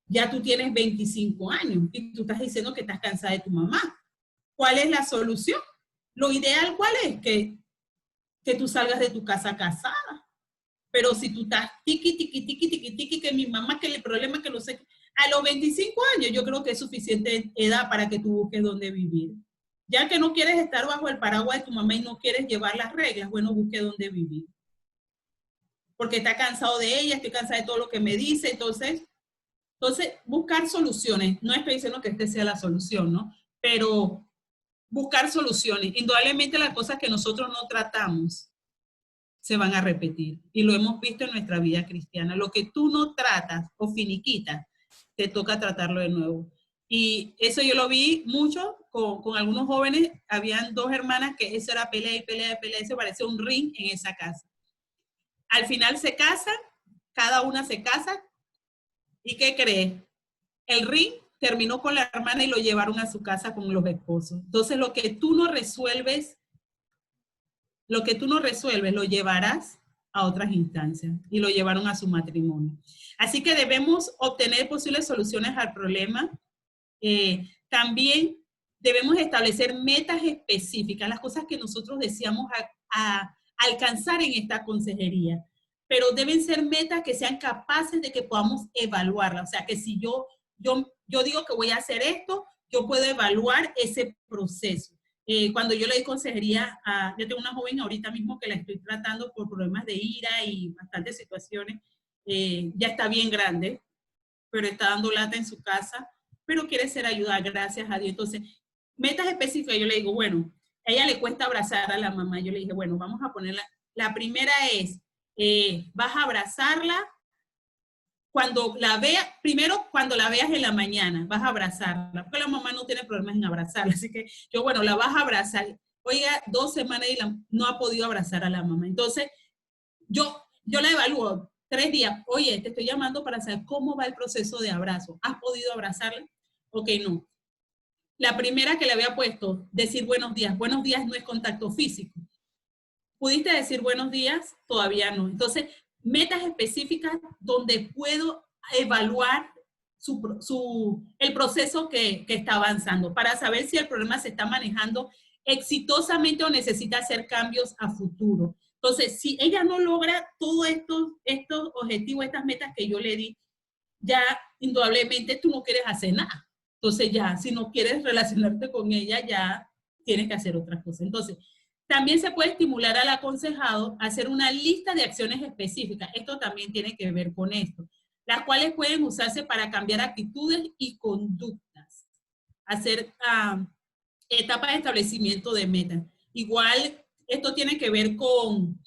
ya tú tienes 25 años y tú estás diciendo que estás cansada de tu mamá. ¿Cuál es la solución? Lo ideal, ¿cuál es? Que tú salgas de tu casa casada. Pero si tú estás tiqui, que mi mamá, que el problema que lo sé, a los 25 años yo creo que es suficiente edad para que tú busques dónde vivir. Ya que no quieres estar bajo el paraguas de tu mamá y no quieres llevar las reglas, bueno, busque dónde vivir. porque está cansado de ella, estoy cansada de todo lo que me dice, entonces buscar soluciones. No estoy diciendo que esta sea la solución, ¿no? Pero buscar soluciones. Indudablemente las cosas que nosotros no tratamos se van a repetir. Y lo hemos visto en nuestra vida cristiana. Lo que tú no tratas o finiquitas, te toca tratarlo de nuevo. Y eso yo lo vi mucho con algunos jóvenes. Habían dos hermanas que eso era pelea y pelea y pelea. Eso parecía un ring en esa casa. Al final se casan, cada una se casa. ¿Y qué crees? El ring terminó con la hermana y lo llevaron a su casa con los esposos. Entonces lo que tú no resuelves, lo llevarás a otras instancias y lo llevaron a su matrimonio. Así que debemos obtener posibles soluciones al problema. También debemos establecer metas específicas, las cosas que nosotros deseamos a alcanzar en esta consejería, pero deben ser metas que sean capaces de que podamos evaluarlas. O sea, que si yo digo que voy a hacer esto, yo puedo evaluar ese proceso. Cuando yo le doy consejería, yo tengo una joven ahorita mismo que la estoy tratando por problemas de ira y bastantes situaciones, ya está bien grande, pero está dando lata en su casa, pero quiere ser ayudada, gracias a Dios. Entonces, metas específicas, yo le digo, bueno, a ella le cuesta abrazar a la mamá, yo le dije, bueno, vamos a ponerla, la primera es, vas a abrazarla cuando la veas, primero cuando la veas en la mañana, vas a abrazarla, porque la mamá no tiene problemas en abrazarla, así que yo, bueno, la vas a abrazar. Oiga, 2 semanas y no ha podido abrazar a la mamá. Entonces, yo la evalúo 3 días. Oye, te estoy llamando para saber cómo va el proceso de abrazo. ¿Has podido abrazarla? Ok, no. La primera que le había puesto, decir buenos días. Buenos días no es contacto físico. ¿Pudiste decir buenos días? Todavía no. Entonces, metas específicas donde puedo evaluar el proceso que está avanzando para saber si el problema se está manejando exitosamente o necesita hacer cambios a futuro. Entonces, si ella no logra todos estos objetivos, estas metas que yo le di, ya indudablemente tú no quieres hacer nada. Entonces ya, si no quieres relacionarte con ella, ya tienes que hacer otras cosas. Entonces, también se puede estimular al aconsejado a hacer una lista de acciones específicas. Esto también tiene que ver con esto, las cuales pueden usarse para cambiar actitudes y conductas. Hacer etapas de establecimiento de metas. Igual, esto tiene que ver con,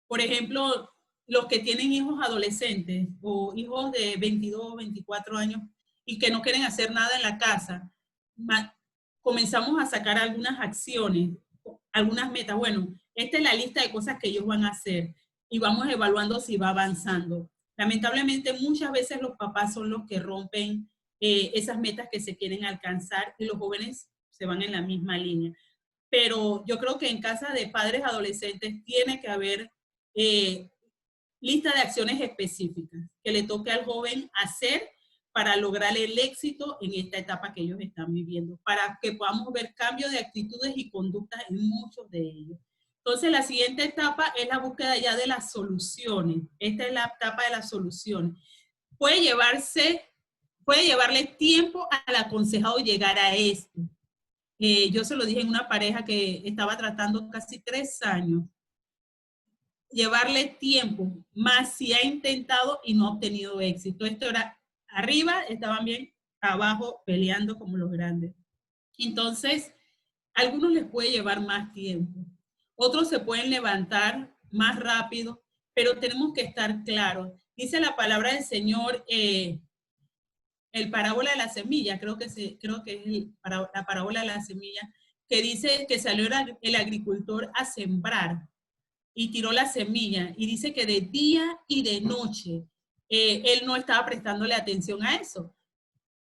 por ejemplo, los que tienen hijos adolescentes o hijos de 22, 24 años y que no quieren hacer nada en la casa. Comenzamos a sacar algunas acciones, algunas metas. Bueno, esta es la lista de cosas que ellos van a hacer y vamos evaluando si va avanzando. Lamentablemente, muchas veces los papás son los que rompen esas metas que se quieren alcanzar y los jóvenes se van en la misma línea. Pero yo creo que en casa de padres adolescentes tiene que haber lista de acciones específicas que le toque al joven hacer para lograr el éxito en esta etapa que ellos están viviendo, para que podamos ver cambios de actitudes y conductas en muchos de ellos. Entonces, la siguiente etapa es la búsqueda ya de las soluciones. Esta es la etapa de las soluciones. Puede llevarle tiempo al aconsejado llegar a esto. Yo se lo dije en una pareja que estaba tratando casi 3 años. Llevarle tiempo, más si ha intentado y no ha obtenido éxito. Esto era arriba, estaban bien, abajo peleando como los grandes. Entonces, a algunos les puede llevar más tiempo. Otros se pueden levantar más rápido, pero tenemos que estar claros. Dice la palabra del Señor, el parábola de la semilla, creo que es la parábola de la semilla, que dice que salió el agricultor a sembrar y tiró la semilla, y dice que de día y de noche él no estaba prestándole atención a eso.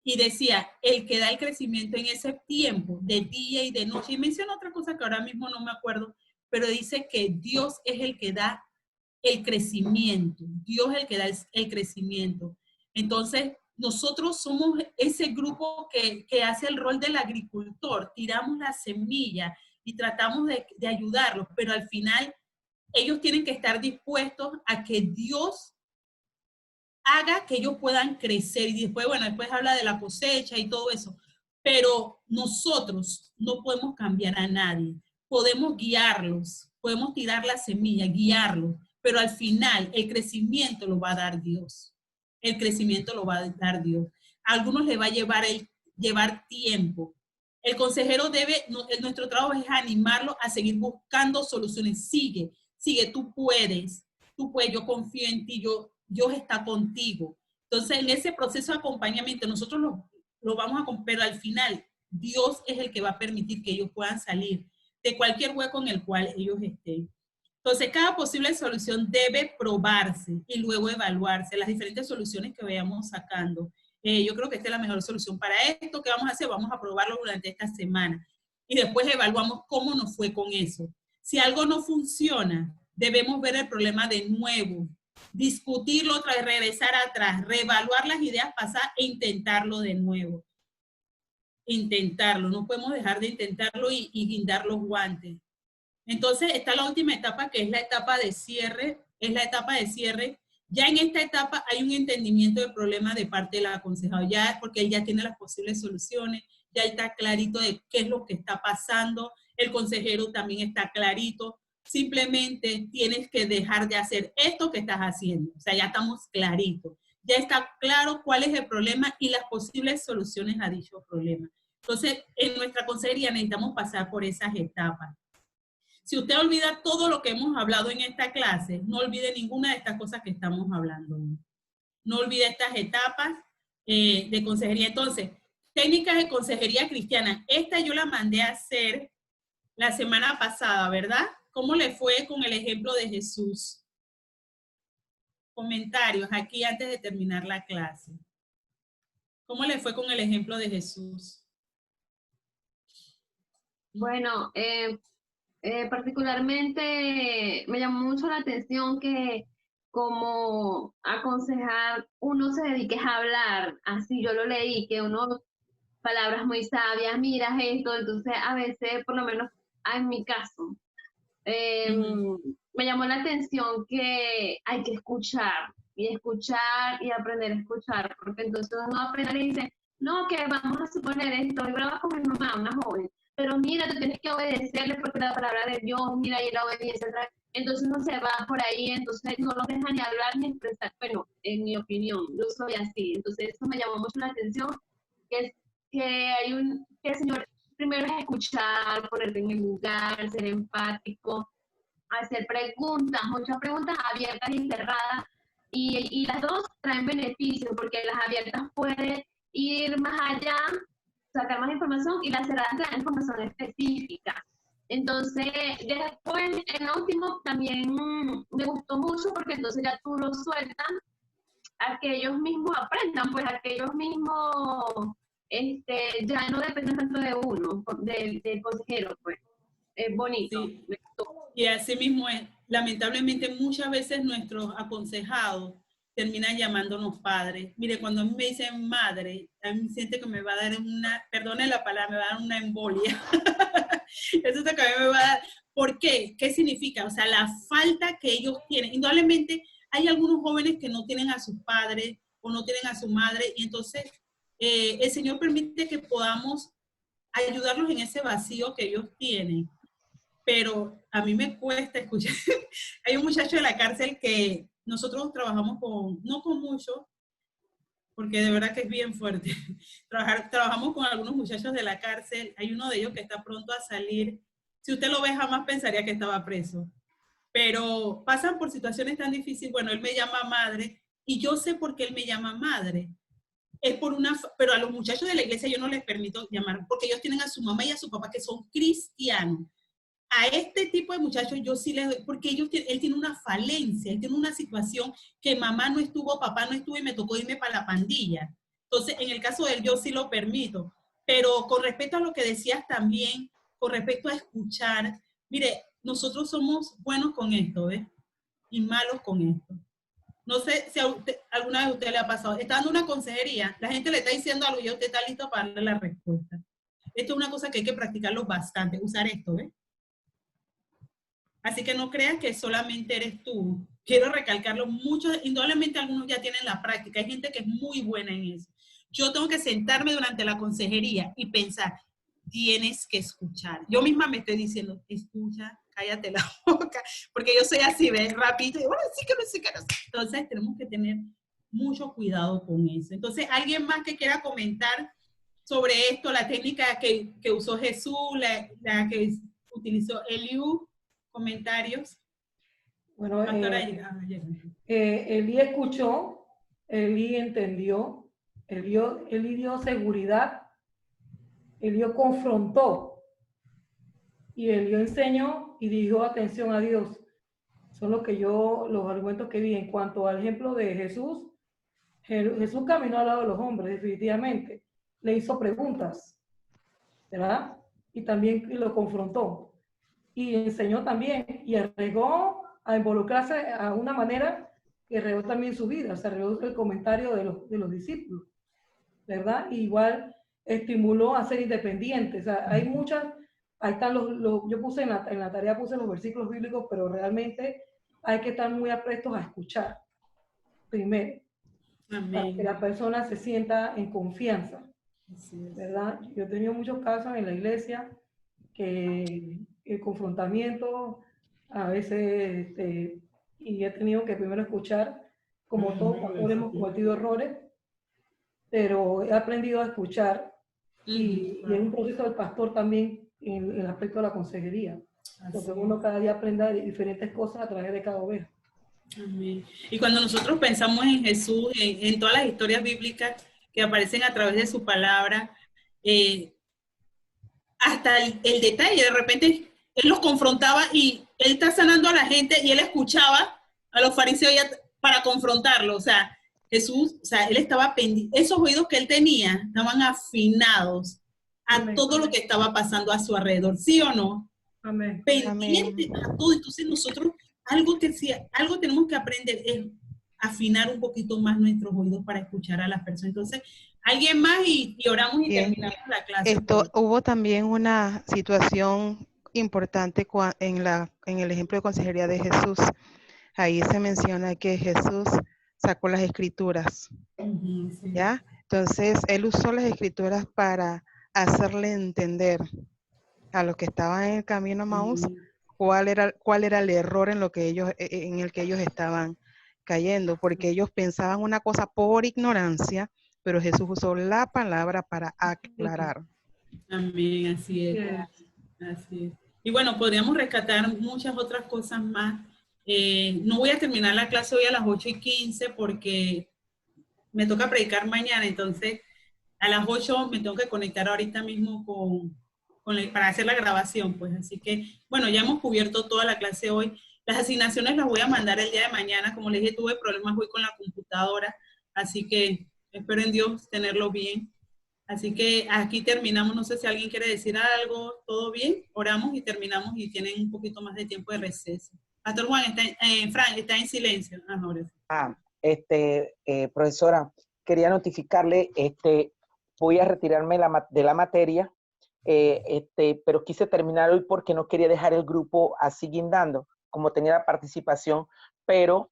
Y decía, el que da el crecimiento en ese tiempo, de día y de noche, y menciona otra cosa que ahora mismo no me acuerdo, pero dice que Dios es el que da el crecimiento, Dios es el que da el crecimiento. Entonces, nosotros somos ese grupo que hace el rol del agricultor, tiramos la semilla y tratamos de ayudarlos, pero al final ellos tienen que estar dispuestos a que Dios haga que ellos puedan crecer. Y después, bueno, después habla de la cosecha y todo eso. Pero nosotros no podemos cambiar a nadie. Podemos guiarlos, podemos tirar la semilla, guiarlos, pero al final el crecimiento lo va a dar Dios. El crecimiento lo va a dar Dios. A algunos le va a llevar tiempo. El consejero nuestro trabajo es animarlo a seguir buscando soluciones. Sigue, tú puedes, yo confío en ti, Dios está contigo. Entonces, en ese proceso de acompañamiento, nosotros lo vamos a, pero al final, Dios es el que va a permitir que ellos puedan salir de cualquier hueco en el cual ellos estén. Entonces, cada posible solución debe probarse y luego evaluarse, las diferentes soluciones que vayamos sacando. Yo creo que esta es la mejor solución para esto. ¿Qué vamos a hacer? Vamos a probarlo durante esta semana. Y después evaluamos cómo nos fue con eso. Si algo no funciona, debemos ver el problema de nuevo, discutirlo otra vez, regresar atrás, reevaluar las ideas pasadas e intentarlo de nuevo. Intentarlo, no podemos dejar de intentarlo y guindar los guantes. Entonces está la última etapa, que es la etapa de cierre. Ya en esta etapa hay un entendimiento del problema de parte del aconsejado, porque él ya tiene las posibles soluciones, ya está clarito de qué es lo que está pasando, el consejero también está clarito, simplemente tienes que dejar de hacer esto que estás haciendo, o sea, ya estamos claritos, ya está claro cuál es el problema y las posibles soluciones a dicho problema. Entonces, en nuestra consejería necesitamos pasar por esas etapas. Si usted olvida todo lo que hemos hablado en esta clase, no olvide ninguna de estas cosas que estamos hablando hoy. No olvide estas etapas de consejería. Entonces, técnicas de consejería cristiana. Esta yo la mandé a hacer la semana pasada, ¿verdad? ¿Cómo le fue con el ejemplo de Jesús? Comentarios aquí antes de terminar la clase. ¿Cómo le fue con el ejemplo de Jesús? Bueno, particularmente me llamó mucho la atención que como aconsejar uno se dedique a hablar, así yo lo leí, que uno, palabras muy sabias, miras esto, entonces a veces, por lo menos en mi caso, me llamó la atención que hay que escuchar y aprender a escuchar, porque entonces uno aprende y dice, no, que vamos a suponer esto, y brava con mi mamá, una joven, pero mira, tú tienes que obedecerle porque la palabra de Dios, mira, y la obediencia, entonces no se va por ahí, entonces no lo deja ni hablar ni expresar, bueno, en mi opinión, yo soy así, entonces eso me llamó mucho la atención, que el Señor primero es escuchar, ponerte en el lugar, ser empático, hacer preguntas, muchas preguntas abiertas y cerradas, y las dos traen beneficio, porque las abiertas pueden ir más allá, sacar más información, y las cerradas traen información específica. Entonces, después, en lo último, también me gustó mucho, porque entonces ya tú lo sueltas a que ellos mismos aprendan, pues a que ellos mismos ya no dependen tanto de uno, del consejero, pues. Es bonito. Sí. Y así mismo es. Lamentablemente muchas veces nuestros aconsejados terminan llamándonos padres. Mire, cuando a mí me dicen madre, a mí me siente que me va a dar perdone la palabra, me va a dar una embolia. Eso es lo que a mí me va a dar. ¿Por qué? ¿Qué significa? O sea, la falta que ellos tienen. Indudablemente hay algunos jóvenes que no tienen a sus padres o no tienen a su madre, y entonces el Señor permite que podamos ayudarlos en ese vacío que ellos tienen. Pero a mí me cuesta escuchar. Hay un muchacho de la cárcel que nosotros trabajamos no con muchos, porque de verdad que es bien fuerte. Trabajamos con algunos muchachos de la cárcel. Hay uno de ellos que está pronto a salir. Si usted lo ve, jamás pensaría que estaba preso. Pero pasan por situaciones tan difíciles. Bueno, él me llama madre, y yo sé por qué él me llama madre. Pero a los muchachos de la iglesia yo no les permito llamar, porque ellos tienen a su mamá y a su papá que son cristianos. A este tipo de muchachos yo sí les doy, porque él tiene una falencia, él tiene una situación que mamá no estuvo, papá no estuvo y me tocó irme para la pandilla. Entonces, en el caso de él, yo sí lo permito. Pero con respecto a lo que decías también, con respecto a escuchar, mire, nosotros somos buenos con esto, ¿ves? Y malos con esto. No sé si alguna vez a usted le ha pasado. Está dando una consejería, la gente le está diciendo algo y usted está listo para darle la respuesta. Esto es una cosa que hay que practicarlo bastante, usar esto, ¿ves? Así que no creas que solamente eres tú. Quiero recalcarlo, muchos, indudablemente algunos ya tienen la práctica. Hay gente que es muy buena en eso. Yo tengo que sentarme durante la consejería y pensar, tienes que escuchar. Yo misma me estoy diciendo, escucha, cállate la boca, porque yo soy así, ¿ves? Rapidito, y bueno, sí que no sé qué. Entonces tenemos que tener mucho cuidado con eso. Entonces, ¿alguien más que quiera comentar sobre esto, la técnica que usó Jesús, la que utilizó Eliú? ¿Comentarios? Bueno, Elí escuchó, Elí entendió, Elí dio seguridad, Elí confrontó, y Elí enseñó y dijo atención a Dios. Son los argumentos que vi. En cuanto al ejemplo de Jesús, Jesús caminó al lado de los hombres, definitivamente. Le hizo preguntas, ¿verdad? Y también lo confrontó. Y enseñó también, y arriesgó a involucrarse a una manera que regó también su vida, se regó el comentario de los discípulos, ¿verdad? Y igual estimuló a ser independientes. O sea, hay muchas, ahí están yo puse en la tarea puse los versículos bíblicos, pero realmente hay que estar muy aprestos a escuchar, primero, para que la persona se sienta en confianza, ¿verdad? Yo he tenido muchos casos en la iglesia que el confrontamiento, a veces, y he tenido que primero escuchar, como todos hemos cometido errores, pero he aprendido a escuchar, y en un proceso del pastor también, en el aspecto de la consejería. Entonces uno cada día aprende diferentes cosas a través de cada oveja. Amén. Y cuando nosotros pensamos en Jesús, en todas las historias bíblicas que aparecen a través de su palabra, hasta el detalle, de repente él los confrontaba y él está sanando a la gente y él escuchaba a los fariseos para confrontarlo. O sea, Jesús, o sea, él estaba pendiente, esos oídos que él tenía estaban afinados a todo lo que estaba pasando a su alrededor, ¿sí o no? Amén. Pendiente a todo. Entonces nosotros, algo tenemos que aprender es afinar un poquito más nuestros oídos para escuchar a las personas. Entonces, alguien más y oramos y terminamos la clase. Hubo también una situación importante en el ejemplo de consejería de Jesús. Ahí se menciona que Jesús sacó las escrituras, ¿ya? Entonces, él usó las escrituras para hacerle entender a los que estaban en el camino a Maús cuál era el error en el que ellos estaban cayendo, porque ellos pensaban una cosa por ignorancia, pero Jesús usó la palabra para aclarar. Amén, así es. Así es. Y bueno, podríamos rescatar muchas otras cosas más. No voy a terminar la clase hoy a las 8:15 porque me toca predicar mañana, entonces a las 8 me tengo que conectar ahorita mismo para hacer la grabación, pues. Así que, bueno, ya hemos cubierto toda la clase hoy. Las asignaciones las voy a mandar el día de mañana. Como les dije, tuve problemas hoy con la computadora, así que espero en Dios tenerlo bien. Así que aquí terminamos. No sé si alguien quiere decir algo. ¿Todo bien? Oramos y terminamos y tienen un poquito más de tiempo de receso. Pastor Juan, Frank, está en silencio. Profesora, quería notificarle, voy a retirarme de la materia, pero quise terminar hoy porque no quería dejar el grupo así guindando, como tenía la participación, pero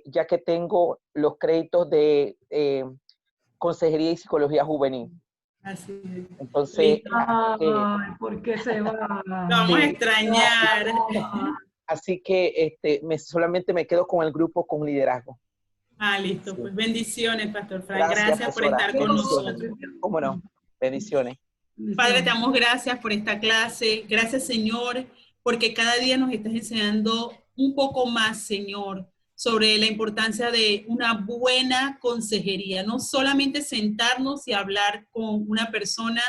ya que tengo los créditos de consejería y psicología juvenil. Así es. Entonces, ¿por qué se va? Vamos a extrañar. Así que solamente me quedo con el grupo con liderazgo. Listo. Pues bendiciones, Pastor Frank. Gracias por estar con nosotros. ¿Cómo no? Bendiciones. Padre, te damos gracias por esta clase. Gracias, Señor, porque cada día nos estás enseñando un poco más, Señor, sobre la importancia de una buena consejería. No solamente sentarnos y hablar con una persona,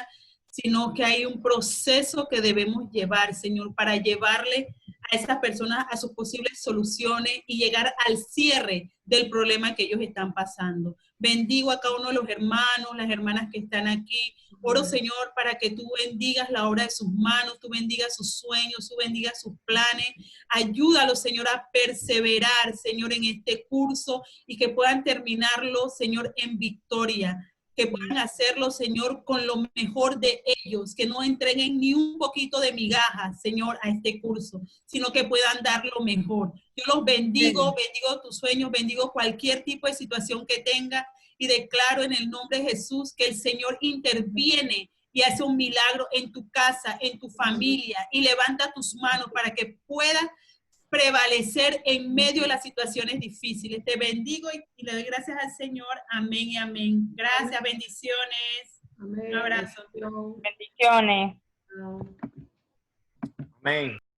sino que hay un proceso que debemos llevar, Señor, para llevarle a esas personas a sus posibles soluciones y llegar al cierre del problema que ellos están pasando. Bendigo a cada uno de los hermanos, las hermanas que están aquí. Oro, Señor, para que tú bendigas la obra de sus manos, tú bendigas sus sueños, tú bendigas sus planes. Ayúdalos, Señor, a perseverar, Señor, en este curso y que puedan terminarlo, Señor, en victoria. Que puedan hacerlo, Señor, con lo mejor de ellos, que no entreguen ni un poquito de migajas, Señor, a este curso, sino que puedan dar lo mejor. Yo los bendigo, bendigo tus sueños, bendigo cualquier tipo de situación que tenga y declaro en el nombre de Jesús que el Señor interviene y hace un milagro en tu casa, en tu familia, y levanta tus manos para que puedas prevalecer en medio de las situaciones difíciles. Te bendigo y le doy gracias al Señor. Amén y amén. Gracias, bendiciones. Amén. Un abrazo. Bendiciones. Amén.